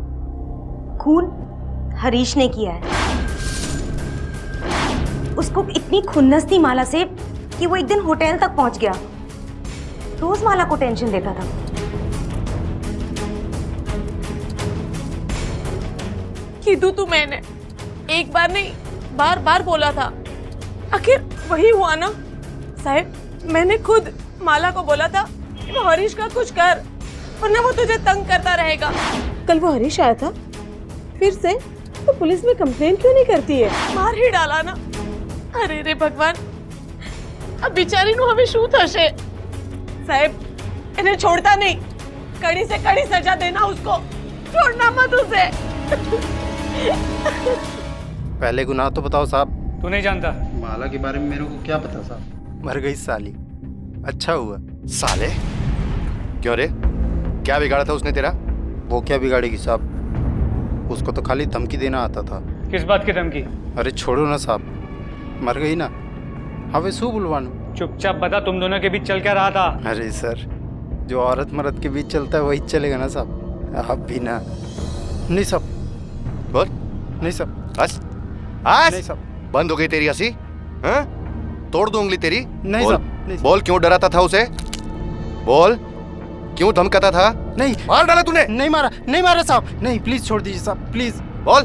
खून हरीश ने किया है। उसको इतनी खुन्नस थी माला से कि वो एक दिन होटल तक पहुंच गया, रोज माला को टेंशन देता था। कीधु तू मैंने एक बार नहीं बार बार बोला था, आखिर वही हुआ ना। साहब मैंने खुद माला को बोला था कि वो हरीश का कुछ कर, वरना वो तुझे तंग करता रहेगा। कल वो हरीश आया था फिर से, तो पुलिस में कंप्लेन क्यों नहीं करती है? मार ही डाला ना। अरे रे भगवान, अब बेचारी नु हमें शू थशे। साहब इन्हें छोड़ता नहीं, कड़ी से कड़ी सजा देना उसको, छोड़ना मत उसे। पहले गुनाह तो बताओ साहब। तू नहीं जानता? माला के बारे में मेरे को क्या पता साहब? मर गई साली, अच्छा हुआ। साले? क्यों रे, क्या बिगाड़ा था उसने तेरा? वो क्या बिगाड़ेगी साहब, उसको तो खाली धमकी देना आता था। किस बात की धमकी? अरे छोड़ो ना साहब, मर गई ना, हवे शू बुलवानू। चुपचाप बता, तुम दोनों के बीच चल क्या रहा था? अरे सर, जो औरत मर्द के बीच चलता है वही चलेगा ना साहब, आप भी ना। नहीं साहब। बोल। नहीं साहब। हंस हंस। नहीं साहब। बंद हो गई तेरी हंसी? हाँ? तोड़ दूं उंगली तेरी? नहीं बोल। साहब। बोल, क्यों डराता था उसे? बोल, क्यों धमकाता था? नहीं। मार डाला तूने? नहीं मारा, नहीं मारा साहब, नहीं, प्लीज छोड़ दीजिए साहब, प्लीज। बोल।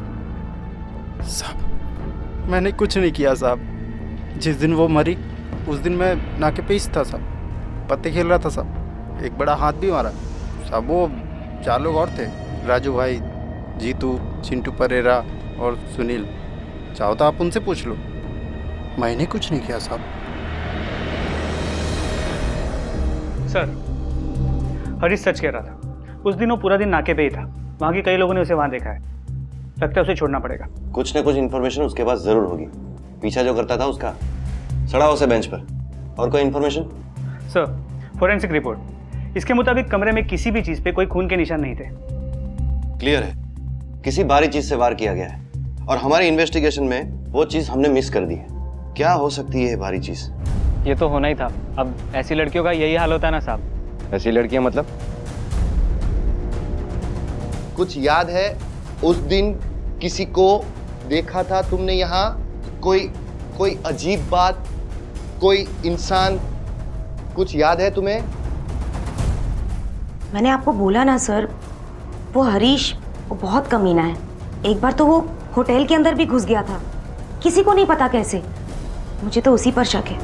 साहब मैंने कुछ नहीं किया साहब, जिस दिन वो मरी उस दिन मैं नाके पे ही था साहब, पत्ते खेल रहा था साहब, एक बड़ा हाथ भी मारा साहब। वो 4 लोग और थे, राजू भाई, जीतू, चिंटू परेरा और सुनील। चाहो तो आप उनसे पूछ लो, मैंने कुछ नहीं किया साहब। सर हरीश सच कह रहा था, उस दिन वो पूरा दिन नाके पे ही था, वहाँ के कई लोगों ने उसे वहाँ देखा है, लगता है उसे छोड़ना पड़ेगा। कुछ ना कुछ इन्फॉर्मेशन उसके पास जरूर होगी, पीछा जो करता था उसका सड़ा उसे बेंच पर। और कोई इन्फॉर्मेशन? सर, फोरेंसिक रिपोर्ट इसके मुताबिक कमरे में किसी भी चीज पे कोई खून के निशान नहीं थे। क्लियर है, किसी भारी चीज से वार किया गया है और हमारी इन्वेस्टिगेशन में वो चीज हमने मिस कर दी है। क्या हो सकती है ये भारी चीज? ये तो होना ही था। अब ऐसी लड़कियों का यही हाल होता है ना साहब। ऐसी लड़कियां मतलब? कुछ याद है उस दिन किसी को देखा था तुमने यहाँ? कोई अजीब बात, कोई इंसान, कुछ याद है तुम्हें? मैंने आपको बोला ना सर, वो हरीश वो बहुत कमीना है। एक बार तो वो होटल के अंदर भी घुस गया था, किसी को नहीं पता कैसे। मुझे तो उसी पर शक है।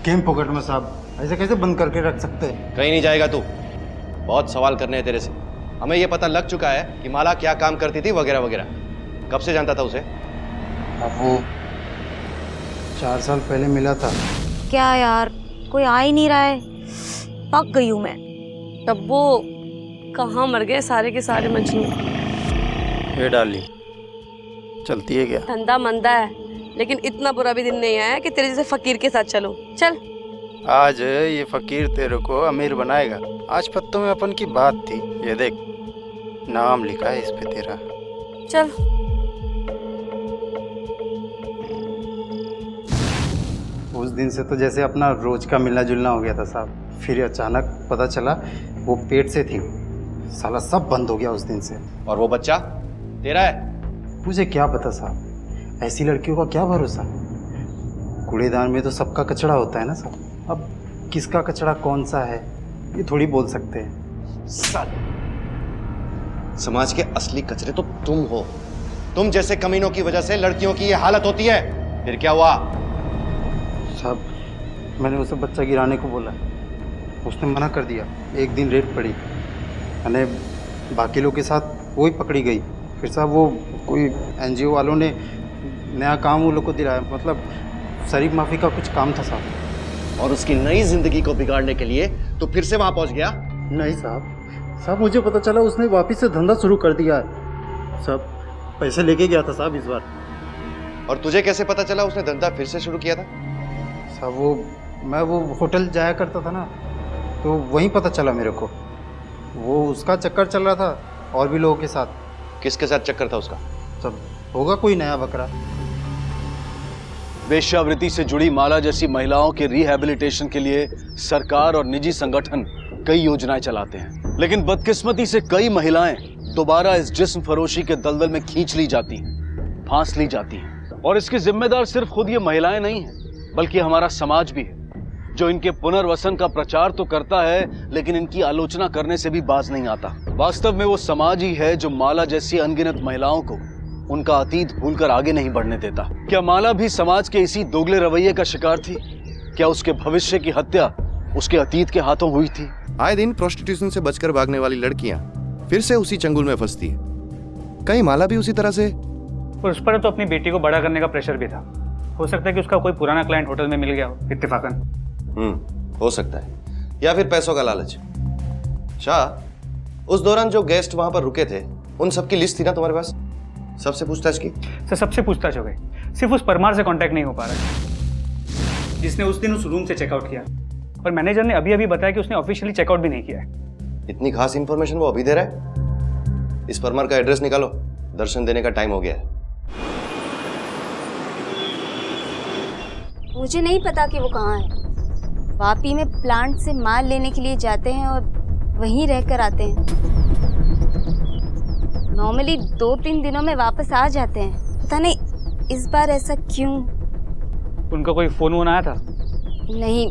गेम पॉकेट में साहब, ऐसे कैसे बंद करके रख सकते हैं? कहीं नहीं जाएगा तू। बहुत सवाल करने हैं तेरे से। हमें ये पता लग चुका है कि माला क्या काम करती थी वगैरह वगैरह। कब से जानता था उसे? अब वो 4 साल पहले मिला था। क्या यार, कोई आ ही नहीं रहा है, पक गई हूँ मैं। तब वो कहाँ मर गए सारे के सारे मजनू। ये डाली चलती है क्या? धंधा मंदा है, लेकिन इतना बुरा भी दिन नहीं आया कि तेरे जैसे फकीर के साथ चलो। चल। आज ये फकीर तेरे को अमीर बनाएगा। आज पत्तों में अपन की बात थी। ये देख, नाम लिखा है इस पे तेरा। चल। उस दिन से तो जैसे अपना रोज का मिलना जुलना हो गया था साहब। फिर अचानक पता चला वो पेट से थी। साला सब बंद हो गया उस दिन से। और वो बच्चा तेरा है? मुझे क्या पता साहब, ऐसी लड़कियों का क्या भरोसा। कूड़ेदान में तो सबका कचरा होता है ना साहब। अब किसका कचरा कौन सा है ये थोड़ी बोल सकते हैं। समाज के असली कचरे तो तुम हो। तुम जैसे कमीनों की वजह से लड़कियों की ये हालत होती है। फिर क्या हुआ? साहब, मैंने उसे बच्चा गिराने को बोला, उसने मना कर दिया। एक दिन रेड पड़ी, मैंने बाकी लोग के साथ वो ही पकड़ी गई। फिर साहब वो कोई NGO वालों ने नया काम वो लोग को दिलाया, मतलब शरीफ माफी का कुछ काम था साहब। और उसकी नई जिंदगी को बिगाड़ने के लिए तो फिर से वहां पहुंच गया? नहीं साहब, मुझे पता चला उसने वापस से धंधा शुरू कर दिया है। सब पैसे लेके गया था साहब इस बार। और तुझे कैसे पता चला उसने धंधा फिर से शुरू किया था? साहब मैं वो होटल जाया करता था ना, तो वहीं पता चला मेरे को। वो उसका चक्कर चल रहा था और भी लोगों के साथ। किसके साथ चक्कर था उसका? सब होगा कोई नया बकरा। वेश्यावृत्ति से जुड़ी माला जैसी महिलाओं के रिहैबिलिटेशन के लिए सरकार और निजी संगठन कई योजनाएं चलाते हैं, लेकिन बदकिस्मती से कई महिलाएं दोबारा इस जिस्म फरोशी के दलदल में खींच ली जाती हैं, फांस ली जाती हैं। और इसकी जिम्मेदार सिर्फ खुद ये महिलाएं नहीं हैं, बल्कि हमारा समाज भी है, जो इनके पुनर्वसन का प्रचार तो करता है लेकिन इनकी आलोचना करने से भी बाज नहीं आता। वास्तव में वो समाज ही है जो माला जैसी अनगिनत महिलाओं को उनका अतीत भूलकर आगे नहीं बढ़ने देता। क्या माला भी समाज के इसी दोगले रवैये का शिकार थी? क्या उसके भविष्य की हत्या उसके अतीत के हाथों हुई थी? आए दिन प्रोस्टिट्यूशन से बचकर भागने वाली लड़कियां फिर से उसी चंगुल में फंसती है। कहीं माला भी उसी तरह से? उस पर तो अपनी बेटी को बड़ा करने का प्रेशर भी था। हो सकता है कि उसका कोई पुराना क्लाइंट होटल में मिल गया हो इत्तेफाकन। हो सकता है, या फिर पैसों का लालच। शाह, उस दौरान जो गेस्ट वहां पर रुके थे उन सबकी लिस्ट थी ना तुम्हारे पास? सबसे पूछताछ की? सर, सबसे पूछताछ हो गई। सिर्फ उस परमार से कांटेक्ट नहीं हो पा रहा, जिसने उस दिन उस रूम से चेकआउट किया। और मैनेजर ने अभी अभी बताया कि उसने ऑफिशियली चेकआउट भी नहीं किया है। इतनी खास इंफॉर्मेशन वो अभी दे रहा है? इस परमार का एड्रेस निकालो, दर्शन देने का टाइम हो गया है। मुझे नहीं पता कि वो कहाँ है। वापी में प्लांट से माल लेने के लिए जाते हैं और वहीं रहकर आते हैं। नॉर्मली 2-3 दिनों में वापस आ जाते हैं। पता नहीं इस बार ऐसा क्यों। उनका कोई फोन वोन आया था? नहीं,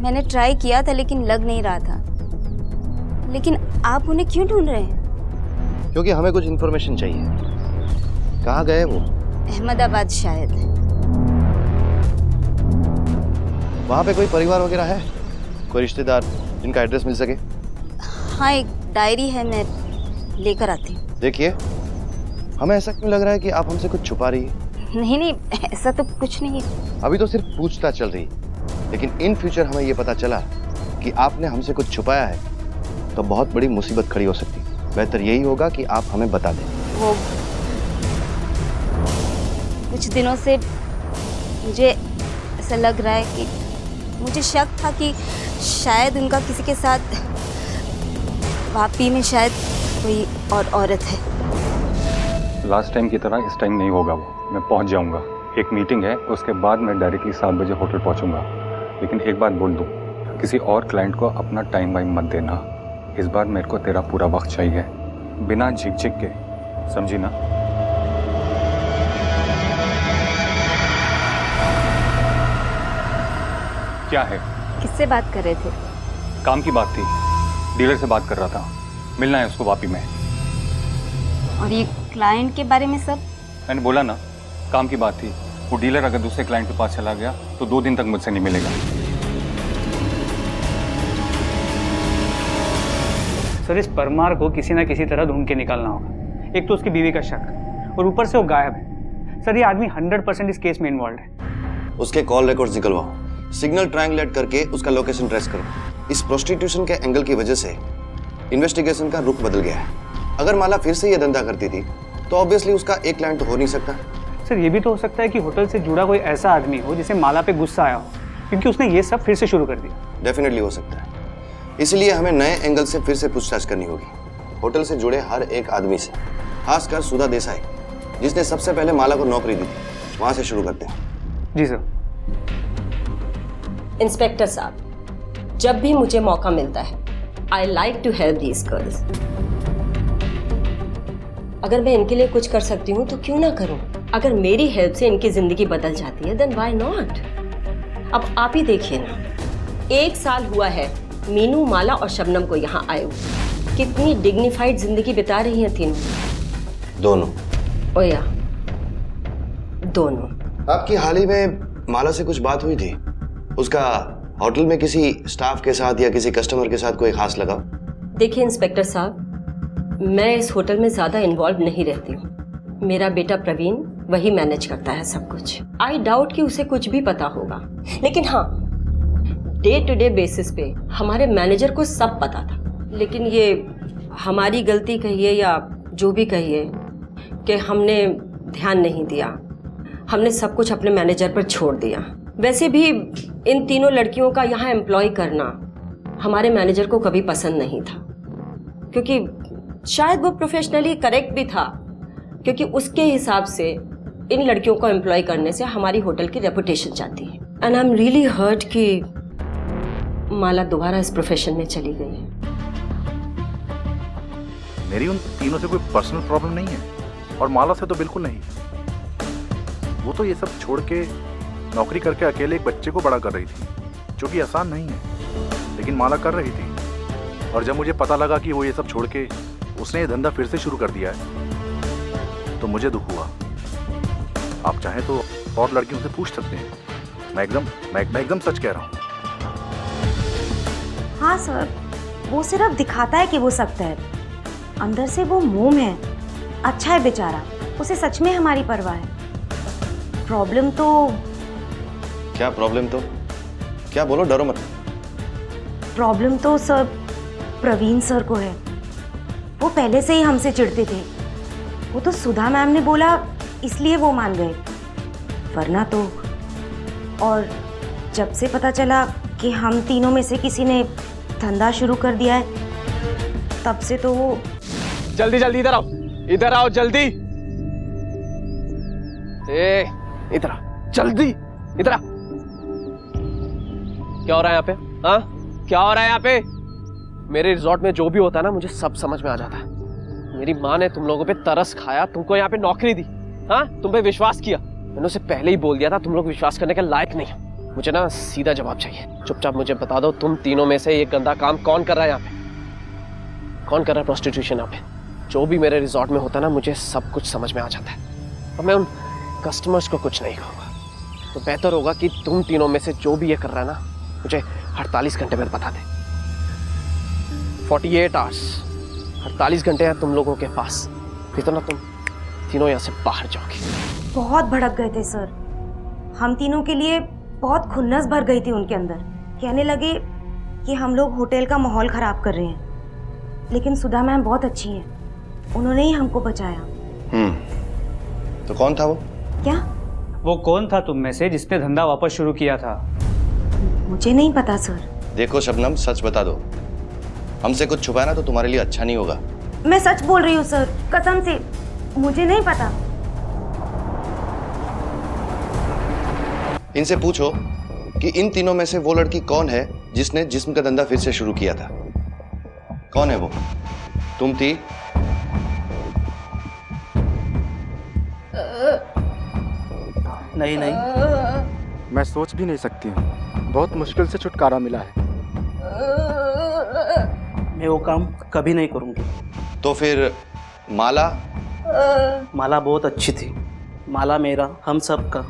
मैंने ट्राई किया था लेकिन लग नहीं रहा था। लेकिन आप उन्हें क्यों ढूंढ रहे हैं? क्योंकि हमें कुछ इन्फॉर्मेशन चाहिए। कहाँ गए वो? अहमदाबाद शायद। वहाँ पे कोई परिवार वगैरह है? कोई रिश्तेदार जिनका एड्रेस मिल सके? हाँ, एक डायरी है, मैं लेकर आती हूँ। देखिए, हमें ऐसा क्यों लग रहा है कि आप हमसे कुछ छुपा रही है? नहीं, ऐसा तो कुछ नहीं है। अभी तो सिर्फ पूछताछ चल रही, लेकिन इन फ्यूचर हमें ये पता चला कि आपने हमसे कुछ छुपाया है तो बहुत बड़ी मुसीबत खड़ी हो सकती है। बेहतर यही होगा कि आप हमें बता दें। वो कुछ दिनों से मुझे ऐसा लग रहा है कि मुझे शक था कि शायद उनका किसी के साथ वापी में शायद कोई और औरत है। लास्ट टाइम की तरह इस टाइम नहीं होगा वो, मैं पहुंच जाऊंगा। एक मीटिंग है, उसके बाद मैं डायरेक्टली 7 बजे होटल पहुंचूंगा। लेकिन एक बात बोल दूं, किसी और क्लाइंट को अपना टाइम वाइम मत देना। इस बार मेरे को तेरा पूरा वक्त चाहिए, बिना झिक-झिक के, समझी ना? क्या है? किससे बात कर रहे थे? काम की बात थी, डीलर से बात कर रहा था, मिलना है उसको वापी में। और ये क्लाइंट के बारे में सब? मैंने बोला ना, काम की बात थी। वो डीलर अगर दूसरे क्लाइंट के पास चला गया तो 2 दिन तक मुझसे नहीं मिलेगा। सर इस परमार को किसी ना किसी तरह ढूंढ के निकालना होगा। एक तो उसकी बीवी का शक और ऊपर से वो गायब है। सर ये आदमी 100% इस केस में इन्वॉल्व है। उसके कॉल रिकॉर्ड्स निकलवाओ, सिग्नल ट्रायंगुलेट करके उसका लोकेशन ट्रेस करो। इस प्रोस्टिट्यूशन के एंगल की वजह से इन्वेस्टिगेशन का रुख बदल गया है। अगर माला फिर से ये धंधा करती थी तो ऑब्वियसली उसका एक क्लाइंट तो हो नहीं सकता। सर ये भी तो हो सकता है कि होटल से जुड़ा कोई ऐसा आदमी हो जिसे माला पे गुस्सा आया हो, क्योंकि उसने ये सब फिर से शुरू कर दिया। डेफिनेटली हो सकता है, इसलिए हमें नए एंगल से फिर से पूछताछ करनी होगी, होटल से जुड़े हर एक आदमी से, खासकर सुधा देसाई जिसने सबसे पहले माला को नौकरी दी थी, वहां से शुरू करते हैं। जी सर। इंस्पेक्टर साहब, जब भी मुझे मौका मिलता है I like to help these girls. अगर मैं इनके लिए कुछ कर सकती हूँ तो क्यों ना करूँ। अगर मेरी हेल्प से इनकी जिंदगी बदल जाती है देन व्हाई नॉट। अब आप ही देखिए ना, 1 साल हुआ है मीनू, माला और शबनम को यहाँ आए हुए। कितनी डिग्निफाइड जिंदगी बिता रही हैं तीनों। दोनों? ओया, दोनों। आपकी हाल ही में माला से कुछ बात हुई थी? उसका होटल में किसी स्टाफ के साथ या किसी कस्टमर के साथ कोई खास लगाव? देखिए इंस्पेक्टर साहब, मैं इस होटल में ज्यादा इन्वॉल्व नहीं रहती हूँ। मेरा बेटा प्रवीण वही मैनेज करता है सब कुछ। आई डाउट कि उसे कुछ भी पता होगा, लेकिन हाँ, डे टू डे बेसिस पे हमारे मैनेजर को सब पता था। लेकिन ये हमारी गलती कहिए या जो भी कहिए कि हमने ध्यान नहीं दिया, हमने सब कुछ अपने मैनेजर पर छोड़ दिया। वैसे भी इन तीनों लड़कियों का यहाँ एम्प्लॉय करना हमारे मैनेजर को कभी पसंद नहीं था, क्योंकि शायद वो प्रोफेशनली करेक्ट भी था, क्योंकि उसके हिसाब से इन लड़कियों को एम्प्लॉय करने से हमारी होटल की रेपुटेशन जाती है। And I am really hurt कि माला दोबारा इस प्रोफेशन में चली गई है। मेरी उन तीनों से कोई पर्सनल प्रॉब्लम नहीं है, और माला से तो बिल्कुल नहीं। वो तो ये सब छोड़ के नौकरी करके अकेले एक बच्चे को बड़ा कर रही थी, जो कि आसान नहीं है, लेकिन माला कर रही थी। और जब मुझे पता लगा कि वो ये सब छोड़ के उसने ये धंधा फिर से शुरू कर दिया है, तो मुझे दुख हुआ। आप चाहें तो और लड़कियों से पूछ सकते हैं, मैं एकदम सच कह रहा हूँ। हाँ सर, वो सिर्फ दिखाता है कि वो सख्त है, अंदर से वो मोम है। अच्छा है बेचारा, उसे सच में हमारी परवाह है। प्रॉब्लम तो क्या प्रॉब्लम तो क्या, बोलो, डरो मत। प्रॉब्लम तो सर प्रवीण सर को है। वो पहले से ही हमसे चिढ़ते थे। वो तो सुधा मैम ने बोला इसलिए वो मान गए, वरना तो। और जब से पता चला कि हम तीनों में से किसी ने धंधा शुरू कर दिया है, तब से तो वो। जल्दी जल्दी इधर आओ, इधर आओ जल्दी। इधर आ, जल्दी इधर आ। क्या हो रहा है यहाँ पे? हाँ, क्या हो रहा है यहाँ पे? मेरे रिजॉर्ट में जो भी होता है ना, मुझे सब समझ में आ जाता है। मेरी माँ ने तुम लोगों पे तरस खाया, तुमको यहाँ पे नौकरी दी, हाँ, तुम पे विश्वास किया। मैंने उसे पहले ही बोल दिया था तुम लोग विश्वास करने के लायक नहीं हो। मुझे ना सीधा जवाब चाहिए। चुपचाप मुझे बता दो, तुम तीनों में से ये गंदा काम कौन कर रहा है यहाँ पे? कौन कर रहा है प्रोस्टिट्यूशन यहाँ पे? जो भी मेरे रिजॉर्ट में होता है ना, मुझे सब कुछ समझ में आ जाता है। और मैं उन कस्टमर्स को कुछ नहीं कहूँगा। तो बेहतर होगा कि तुम तीनों में से जो भी ये कर रहा है ना, मुझे 48 घंटे में बता दे। 48 आवर्स, 48 घंटे हैं तुम लोगों के पास, फिर तो ना तुम तीनों यहाँ से बाहर जाओगे। बहुत भड़क गए थे सर, हम तीनों के लिए बहुत खुन्नस भर गई थी उनके अंदर। कहने लगे कि हम लोग होटल का माहौल खराब कर रहे हैं, लेकिन सुधा मैम बहुत अच्छी हैं, उन्होंने ही हमको बचाया। तो कौन था वो? क्या? वो कौन था तुम में से जिसने धंधा वापस शुरू किया था? मुझे नहीं पता सर। देखो शबनम, सच बता दो। हमसे कुछ छुपाना तो तुम्हारे लिए अच्छा नहीं होगा। मैं सच बोल रही हूँ सर, कसम से मुझे नहीं पता। इनसे पूछो कि इन तीनों में से वो लड़की कौन है जिसने जिस्म का धंधा फिर से शुरू किया था। कौन है वो? तुम थी? नहीं नहीं, मैं सोच भी नहीं सकती हूँ। बहुत मुश्किल से छुटकारा मिला है। मैं वो काम कभी नहीं करूँगी। तो फिर माला? माला बहुत अच्छी थी। माला मेरा, हम सब का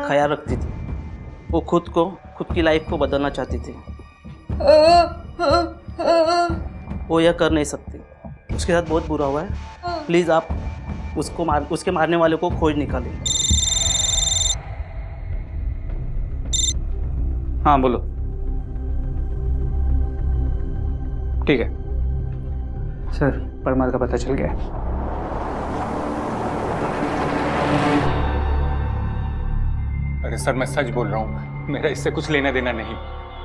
ख्याल रखती थी। वो खुद की लाइफ को बदलना चाहती थी। वो यह कर नहीं सकती। उसके साथ बहुत बुरा हुआ है। प्लीज़ आप उसके मारने वाले को खोज निकालें। हाँ बोलो। ठीक है सर, परमार का पता चल गया। अरे सर, मैं सच बोल रहा हूँ, मेरा इससे कुछ लेना देना नहीं।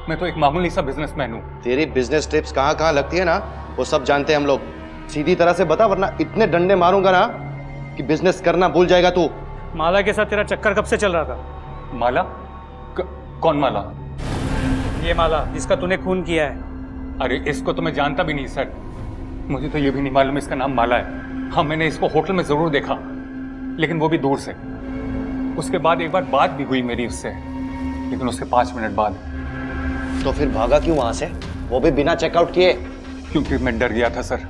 मैं तो एक मामूली सा बिजनेसमैन हूँ। तेरी बिजनेस टिप्स कहाँ कहाँ लगती है ना, वो सब जानते हैं हम लोग। सीधी तरह से बता, वरना इतने डंडे मारूंगा ना कि बिजनेस करना भूल जाएगा तू। माला के साथ तेरा चक्कर कब से चल रहा था? माला? कौन माला? ये माला जिसका तूने खून किया है। अरे इसको तो मैं जानता भी नहीं सर। मुझे तो ये भी नहीं मालूम इसका नाम माला है। हाँ, मैंने इसको होटल में जरूर देखा, लेकिन वो भी दूर से। उसके बाद एक बार बात भी हुई मेरी उससे, लेकिन उसके 5 मिनट बाद। तो फिर भागा क्यों वहां से, वो भी बिना चेकआउट किए? क्योंकि मैं डर गया था सर।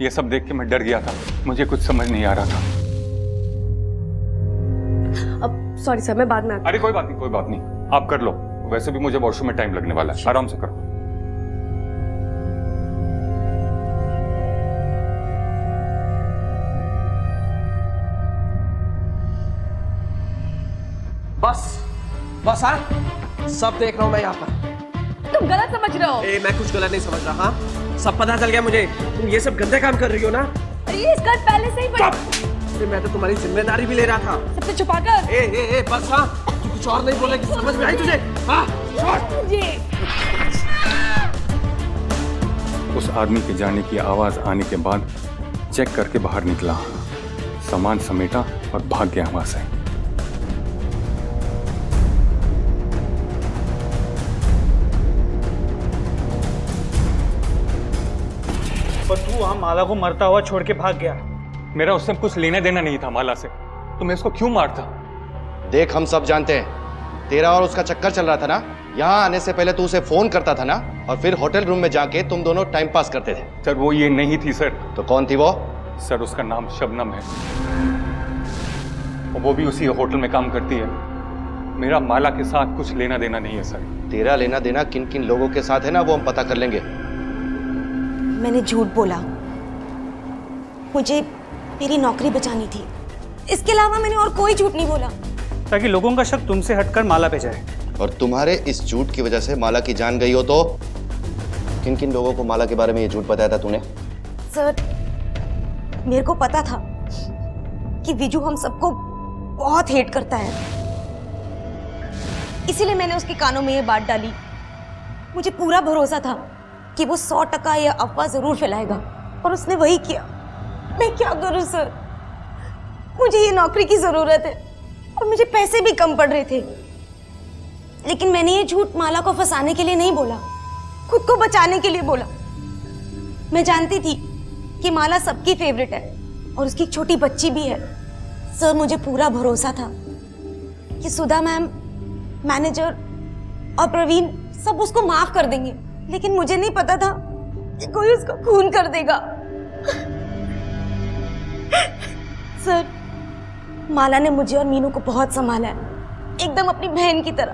ये सब देख के मैं डर गया था। मुझे कुछ समझ नहीं आ रहा था। अब सॉरी सर, मैं बाद में अरे कोई बात नहीं, कोई बात नहीं, आप कर लो। वैसे भी मुझे वॉशरूम में टाइम लगने वाला है। आराम से करो। बस हाँ, सब देख रहा हूँ मैं यहाँ पर। तुम गलत समझ रहे हो। मैं कुछ गलत नहीं समझ रहा। हाँ, सब पता चल गया मुझे। तुम ये सब गंदे काम कर रही हो ना। अरे ये स्कर्ट पहले से ही मैं तो तुम्हारी जिम्मेदारी भी ले रहा था। सबसे छुपाकर। ए बस हाँ, तू कुछ और नहीं बोलेगी, समझ में आई तुझे? हाँ, उस आदमी के जाने की आवाज आने के बाद चेक करके बाहर निकला, सामान समेटा और भाग गया वहां से। पर तू वहां माला को मरता हुआ छोड़ के भाग गया। मेरा उससे कुछ लेना देना नहीं था माला से, तो मैं उसको क्यों मारता? देख, हम सब जानते हैं तेरा और उसका चक्कर चल रहा था ना। यहाँ आने से पहले तू उसे फोन करता था ना, और फिर होटल रूम में जाके तुम दोनों टाइम पास करते थे। सर वो ये नहीं थी सर। तो कौन थी वो? सर उसका नाम शबनम है, और वो भी उसी होटल में काम करती है। मेरा माला के साथ कुछ लेना देना नहीं है सर। तेरा लेना देना किन किन लोगों के साथ है ना, वो हम पता कर लेंगे। मैंने झूठ बोला। मुझे मेरी नौकरी बचानी थी। इसके अलावा मैंने और कोई झूठ नहीं बोला, ताकि लोगों का शक तुमसे हटकर माला पे जाए। और तुम्हारे इस झूठ की वजह से माला की जान गई हो तो किन किन लोगों को माला के बारे में ये झूठ बताया था तूने? सर, मेरे को पता था कि विजू हम सबको बहुत हेट करता है, इसीलिए मैंने उसके कानों में ये बात डाली। मुझे पूरा भरोसा था कि वो 100% यह अफवाह जरूर फैलाएगा, और उसने वही किया। मैं क्या करूं सर, मुझे ये नौकरी की जरूरत है और मुझे पैसे भी कम पड़ रहे थे, लेकिन मैंने ये झूठ माला को फंसाने के लिए नहीं बोला, खुद को बचाने के लिए बोला। मैं जानती थी कि माला सबकी फेवरेट है और उसकी एक छोटी बच्ची भी है। सर, मुझे पूरा भरोसा था कि सुधा मैम, मैनेजर और प्रवीण सब उसको माफ कर देंगे, लेकिन मुझे नहीं पता था कि कोई उसका खून कर देगा। सर, माला ने मुझे और मीनू को बहुत संभाला है, एकदम अपनी बहन की तरह।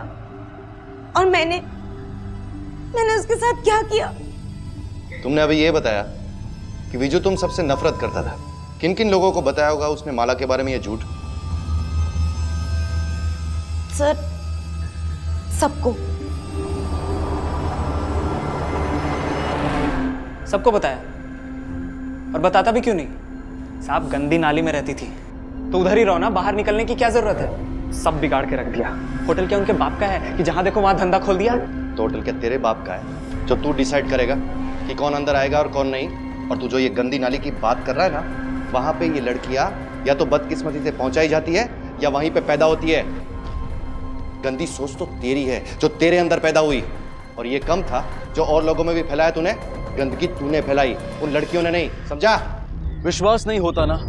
और मैंने उसके साथ क्या किया? तुमने अभी ये बताया कि विजू तुम सबसे नफरत करता था। किन किन लोगों को बताया होगा उसने माला के बारे में ये झूठ? सर, सबको। सबको बताया? और बताता भी क्यों नहीं? साहब गंदी नाली में रहती थी, तो उधर ही रहो ना, बाहर निकलने की क्या जरूरत है? सब बिगाड़ के रख दिया। होटल क्या उनके बाप का है कि जहां देखो वहां धंधा खोल दिया? तो होटल क्या तेरे बाप का है जो तू डिसाइड करेगा कि कौन अंदर आएगा और कौन नहीं? और तू जो ये गंदी नाली की बात कर रहा है ना, वहां पे ये लड़कियां या तो बदकिस्मती से पहुंचाई जाती है या वहीं पे पैदा होती है। गंदी सोच तो तेरी है जो तेरे अंदर पैदा हुई, और ये कम था जो और लोगों में भी फैलाया तूने। गंदगी तूने फैलाई, उन लड़कियों ने नहीं, समझा? विश्वास नहीं होता ना?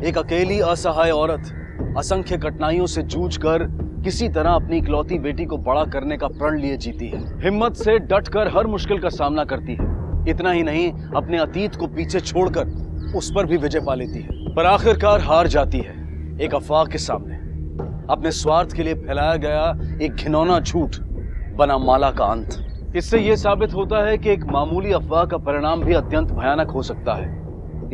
एक अकेली असहाय औरत असंख्य कठिनाइयों से जूझकर किसी तरह अपनी इकलौती बेटी को बड़ा करने का प्रण लिए जीती है। हिम्मत से डटकर हर मुश्किल का सामना करती है। इतना ही नहीं, अपने अतीत को पीछे छोड़कर उस पर भी विजय पा लेती है, पर आखिरकार हार जाती है एक अफवाह के सामने। अपने स्वार्थ के लिए फैलाया गया एक घिनौना झूठ बना माला का अंत। इससे यह साबित होता है कि एक मामूली अफवाह का परिणाम भी अत्यंत भयानक हो सकता है।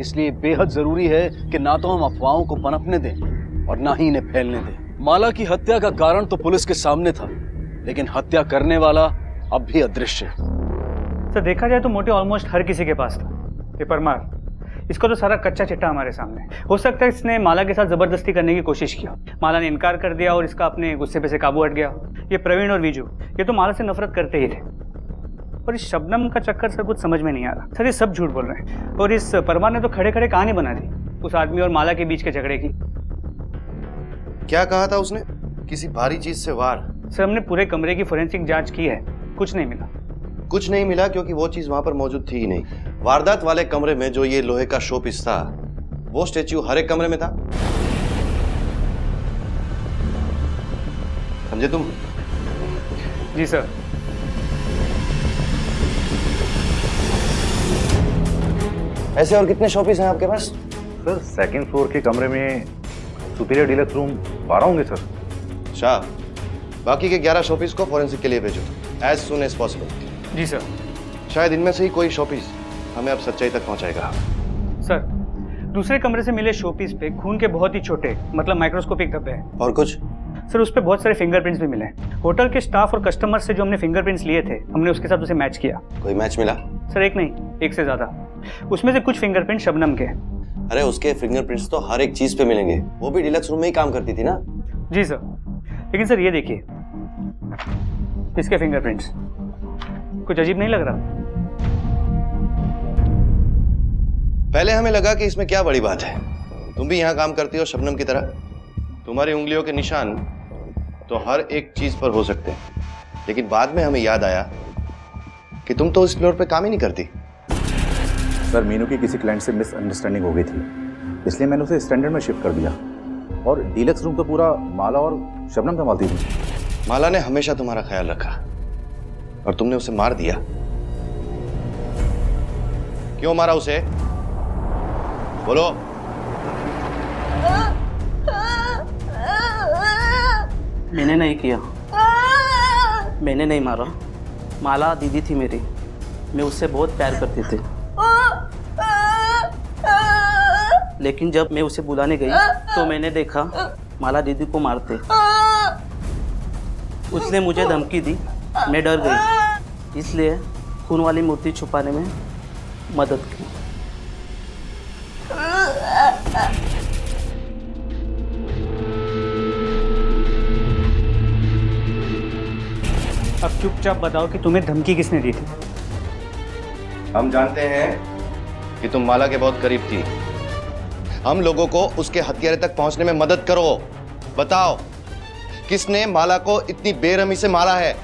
इसलिए बेहद जरूरी है कि ना तो हम अफवाहों को पनपने दें और ना ही इन्हें फैलने दें। माला की हत्या का कारण तो पुलिस के सामने था, लेकिन हत्या करने वाला अब भी अदृश्य है। तो देखा जाए तो मोटे ऑलमोस्ट हर किसी के पास था। ये परमार, इसको तो सारा कच्चा चिट्टा हमारे सामने। हो सकता है इसने माला के साथ जबरदस्ती करने की कोशिश की। माला ने इनकार कर दिया और इसका अपने गुस्से पे से काबू हट गया। ये प्रवीण और विजू, ये तो माला से नफरत करते ही थे। और इस शबनम का चक्कर सर कुछ समझ में नहीं आ रहा। सर ये सब झूठ बोल रहे हैं। और इस परमार ने तो खड़े खड़े कहानी बना दी उस आदमी और माला के बीच के झगड़े की। क्या कहा था उसने? किसी भारी चीज से वार? सर हमने पूरे कमरे की फोरेंसिक जांच की है, कुछ नहीं मिला। कुछ नहीं मिला क्योंकि वो चीज वहां पर मौजूद थी ही नहीं। वारदात वाले कमरे में जो ये लोहे का शो पीस था, वो स्टैच्यू हर एक कमरे में था। समझे तुम? जी सर। ऐसे और कितने शोपीस हैं आपके पास? सर सेकंड फ्लोर के कमरे में सुपीरियर डीलक्स रूम 12 होंगे सर। शाह, बाकी के 11 शोपीस को फोरेंसिक के लिए भेजो एज सुन एज पॉसिबल। जी सर। शायद इनमें से ही कोई शोपीस हमें अब सच्चाई तक पहुंचाएगा। सर दूसरे कमरे से मिले शोपीस पे खून के बहुत ही छोटे मतलब माइक्रोस्कोपिक धब्बे हैं। और कुछ? सर उस पे बहुत सारे फिंगरप्रिंट्स भी मिले। होटल के स्टाफ और कस्टमर से जो हमने फिंगरप्रिंट्स लिए थे, हमने उसके साथ उसे मैच किया। कोई मैच मिला? सर एक नहीं, एक से ज्यादा। उसमें से कुछ फिंगरप्रिंट शबनम के। अरे उसके फिंगरप्रिंट्स तो हर एक चीज पे मिलेंगे, वो भी डीलक्स रूम में ही काम करती थी ना। जी सर, लेकिन सर ये देखिए, इसके फिंगरप्रिंट्स कुछ अजीब नहीं लग रहा? पहले हमें लगा कि इसमें क्या बड़ी बात है, तुम भी यहाँ काम करती हो शबनम की तरह। तुम्हारी उंगलियों के निशान तो हर एक चीज पर हो सकते हैं, लेकिन बाद में हमें याद आया कि तुम तो इस फ्लोर पे काम ही नहीं करती। सर मीनू की किसी क्लाइंट से मिसअंडरस्टैंडिंग हो गई थी, इसलिए मैंने उसे स्टैंडर्ड में शिफ्ट कर दिया। और डीलक्स रूम तो पूरा माला और शबनम संभालती थी। माला ने हमेशा तुम्हारा ख्याल रखा और तुमने उसे मार दिया। क्यों मारा उसे? बोलो। मैंने नहीं किया, मैंने नहीं मारा। माला दीदी थी मेरी, मैं उससे बहुत प्यार करती थी। लेकिन जब मैं उसे बुलाने गई तो मैंने देखा माला दीदी को मारते। उसने मुझे धमकी दी, मैं डर गई, इसलिए खून वाली मूर्ति छुपाने में मदद की। अब चुपचाप बताओ कि तुम्हें धमकी किसने दी थी? हम जानते हैं कि तुम माला के बहुत करीब थी। हम लोगों को उसके हथियारे तक पहुंचने में मदद करो। बताओ किसने माला को इतनी बेरहमी से मारा है?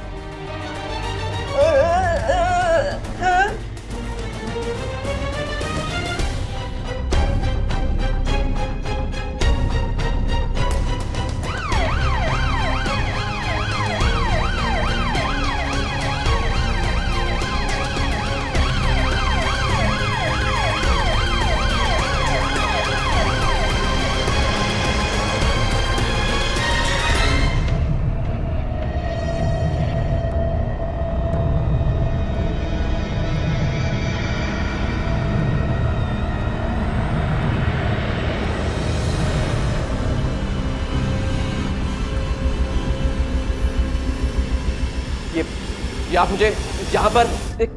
आप मुझे यहाँ पर एक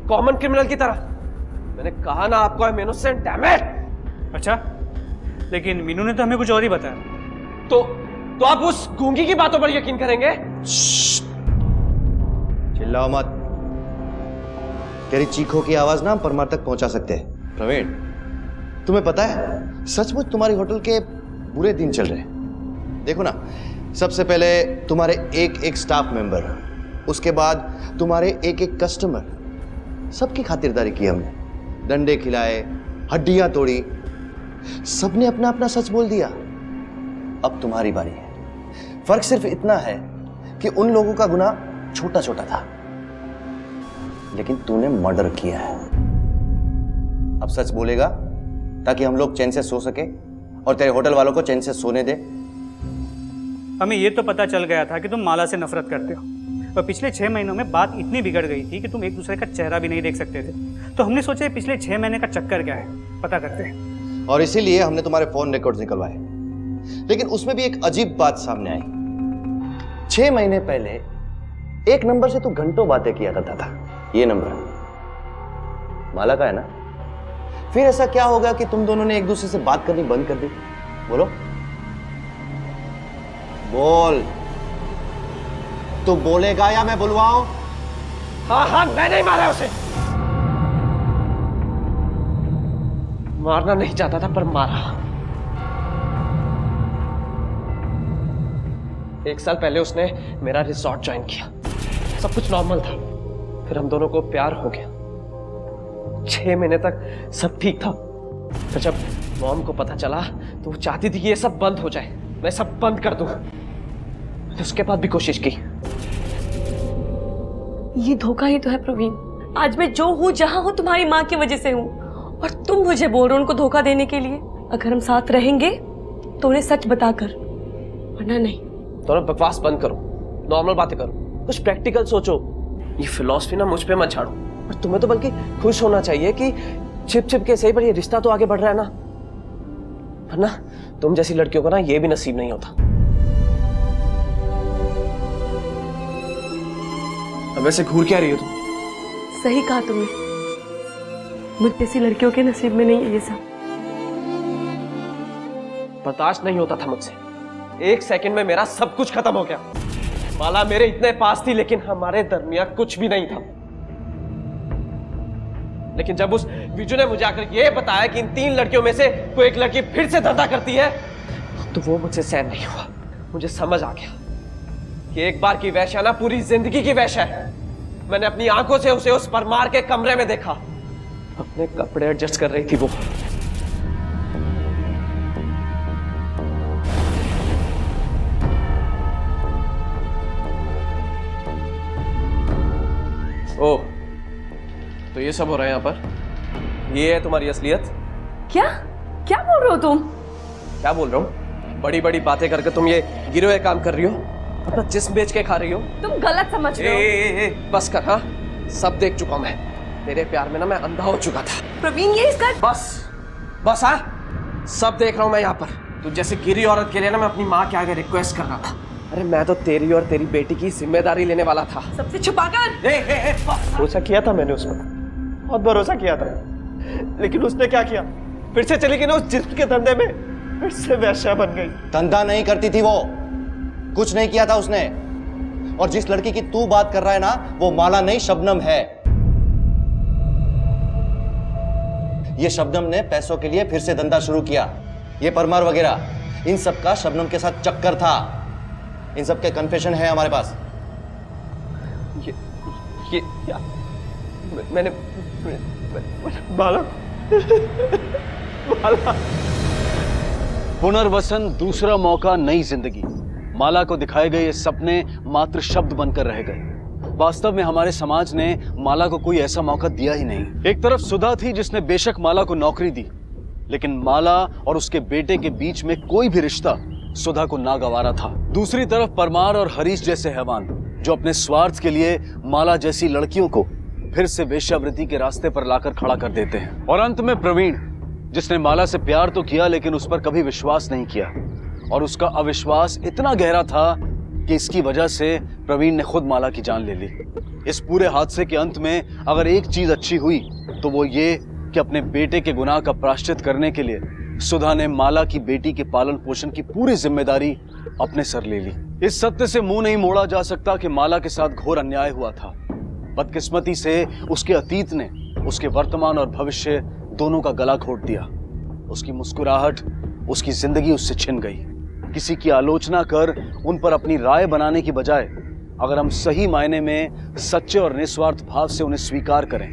कॉमन क्रिमिनल की तरह, मैंने कहा ना आपको I am innocent, damn it. अच्छा, लेकिन मीनू ने तो हमें कुछ और ही बताया। तो आप उस गूंगी की बातों पर यकीन करेंगे? चिल्लाओ मत। तेरी चीखों की आवाज ना हम परमार तक पहुंचा सकते हैं। प्रवीण, तुम्हें पता है सचमुच तुम्हारी होटल के बुरे दिन चल रहे हैं। देखो ना, सबसे पहले तुम्हारे एक एक स्टाफ मेंबर, उसके बाद तुम्हारे एक एक कस्टमर, सबकी खातिरदारी की हमने। डंडे खिलाए, हड्डियां तोड़ी, सबने अपना अपना सच बोल दिया। अब तुम्हारी बारी है। फर्क सिर्फ इतना है कि उन लोगों का गुनाह छोटा छोटा था, लेकिन तूने मर्डर किया है। अब सच बोलेगा ताकि हम लोग चैन से सो सके और तेरे होटल वालों को चैन से सोने दे। हमें ये तो पता चल गया था कि तुम माला से नफरत करते हो, और पिछले 6 महीनों में बात इतनी बिगड़ गई थी कि तुम एक दूसरे का चेहरा भी नहीं देख सकते थे। तो हमने सोचा पिछले 6 महीने का चक्कर क्या है, पता करते हैं। और इसीलिए हमने तुम्हारे फोन रिकॉर्ड्स निकलवाए, लेकिन उसमें भी एक अजीब बात सामने आई। 6 महीने पहले एक नंबर से तू घंटों बातें किया करता था। ये नंबर माला का है ना? फिर ऐसा क्या होगा कि तुम दोनों ने एक दूसरे से बात करनी बंद कर दी? बोलो, बोल। तू बोलेगा या मैं बुलवाऊं? हाँ, मैं नहीं मारा उसे। मारना नहीं चाहता था पर मारा। 1 साल पहले उसने मेरा रिसोर्ट ज्वाइन किया, सब कुछ नॉर्मल था। फिर हम दोनों को प्यार हो गया। 6 महीने तक सब ठीक था। फिर जब मॉम को पता चला तो वो चाहती थी कि ये सब बंद हो जाए, मैं सब बंद कर दूं। तो उसके बाद भी कोशिश की। ये धोखा ही तो है प्रवीण। आज मैं जो हूँ, जहाँ हूँ, तुम्हारी माँ की वजह से हूँ, और तुम मुझे बोल रहे हो उनको धोखा देने के लिए। अगर हम साथ रहेंगे तो उन्हें सच बताकर, वरना नहीं। दोनों बकवास बंद करो, नॉर्मल बातें करो, कुछ प्रैक्टिकल सोचो। ये फिलॉसफी ना मुझ पे मत झाड़ो। और तुम्हें तो बल्कि खुश होना चाहिए कि छिप छिप के सही पर ये रिश्ता तो आगे बढ़ रहा है ना, वरना तुम जैसी लड़कियों को ना ये भी नसीब नहीं होता। अब वैसे घूर क्या रही हो तुम? सही कहा तुमने, मुझ जैसी लड़कियों के नसीब में नहीं है ये सब। बर्दाश्त नहीं होता था मुझसे। 1 सेकंड में मेरा सब कुछ खत्म हो गया। माला मेरे इतने पास थी, लेकिन हमारे दरमियान कुछ भी नहीं था। लेकिन जब उस विजू ने मुझे आकर ये बताया कि इन 3 लड़कियों में से कोई एक लड़की फिर से धंधा करती है, तो वो मुझसे सहन नहीं हुआ। मुझे समझ आ गया कि एक बार की वैश्या ना पूरी जिंदगी की वैश्या है। मैंने अपनी आंखों से उसे उस परमार के कमरे में देखा, अपने कपड़े एडजस्ट कर रही थी वो। ओह, तो ये सब हो रहा है यहाँ पर? ये है तुम्हारी असलियत? क्या क्या बोल रहे हो तुम? क्या बोल रहा हूँ? बड़ी बड़ी बातें करके तुम ये गिरे हुए काम कर रही हो, अपना जिस्म बेच के खा रही हो। तुम गलत समझ रहे हो। बस कर। हाँ, सब देख चुका हूं मैं। तेरे प्यार में ना मैं अंधा हो चुका था। प्रवीण, ये इसका बस हाँ, सब देख रहा हूं मैं यहाँ पर। तू जैसे गिरी औरत के लिए ना मैं अपनी माँ के आगे रिक्वेस्ट कर रहा था। अरे मैं तो तेरी और तेरी बेटी की जिम्मेदारी लेने वाला था। सबसे छुपाकर। भरोसा किया था मैंने उस पर, बहुत भरोसा किया था, लेकिन उसने क्या किया? फिर से चली गई ना उस जिस्म के धंधे में, फिर से वैश्या बन गई। धंधा नहीं करती थी वो, कुछ नहीं किया था उसने। और जिस लड़की की तू बात कर रहा है ना, वो माला नहीं शबनम है। ये शबनम ने पैसों के लिए फिर से धंधा शुरू किया। ये परमार वगैरह, इन सब का शबनम के साथ चक्कर था। इन सब के कन्फेशन है हमारे पास। ये मैंने माला पुनर्वसन, दूसरा मौका, नई जिंदगी। माला को दिखाए गए ये सपने मात्र शब्द बनकर रह गए। वास्तव में हमारे समाज ने माला को कोई ऐसा मौका दिया ही नहीं। एक तरफ सुधा थी जिसने बेशक माला को नौकरी दी, लेकिन माला और उसके बेटे के बीच में कोई भी रिश्ता सुधा को नागवारा था। दूसरी तरफ परमार और हरीश जैसे हैवान जो अपने स्वार्थ के लिए माला जैसी लड़कियों को फिर से वेश्यावृत्ति के रास्ते पर लाकर खड़ा कर देते हैं। और अंत में प्रवीण, जिसने माला से प्यार तो किया लेकिन उस पर कभी विश्वास नहीं किया, और उसका अविश्वास इतना गहरा था कि इसकी वजह से प्रवीण ने खुद माला की जान ले ली। इस पूरे हादसे के अंत में अगर एक चीज अच्छी हुई तो वो ये कि अपने बेटे के गुनाह का प्रायश्चित करने के लिए सुधा ने माला की बेटी के पालन पोषण की पूरी जिम्मेदारी अपने सर ले ली। इस सत्य से मुंह नहीं मोड़ा जा सकता कि माला के साथ घोर अन्याय हुआ था। बदकिस्मती से उसके अतीत ने उसके वर्तमान और भविष्य दोनों का गला घोट दिया। उसकी मुस्कुराहट, उसकी जिंदगी उससे छिन गई। किसी की आलोचना कर उन पर अपनी राय बनाने की बजाय अगर हम सही मायने में सच्चे और निस्वार्थ भाव से उन्हें स्वीकार करें,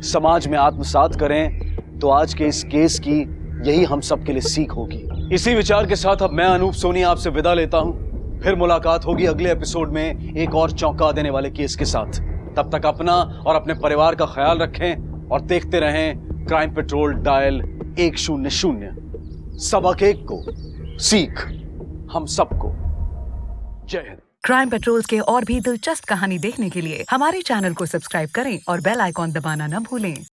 समाज में आत्मसात करें, तो आज के इस केस की यही हम सब के लिए सीख होगी। इसी विचार के साथ अब मैं अनूप सोनी आपसे विदा लेता हूं। फिर मुलाकात होगी अगले एपिसोड में एक और चौंका देने वाले केस के साथ। तब तक अपना और अपने परिवार का ख्याल रखें और देखते रहें क्राइम पेट्रोल डायल 100। सबक एक को सीख हम सबको। जय हिंद। क्राइम पेट्रोल्स के और भी दिलचस्प कहानी देखने के लिए हमारे चैनल को सब्सक्राइब करें और बेल आइकॉन दबाना न भूलें।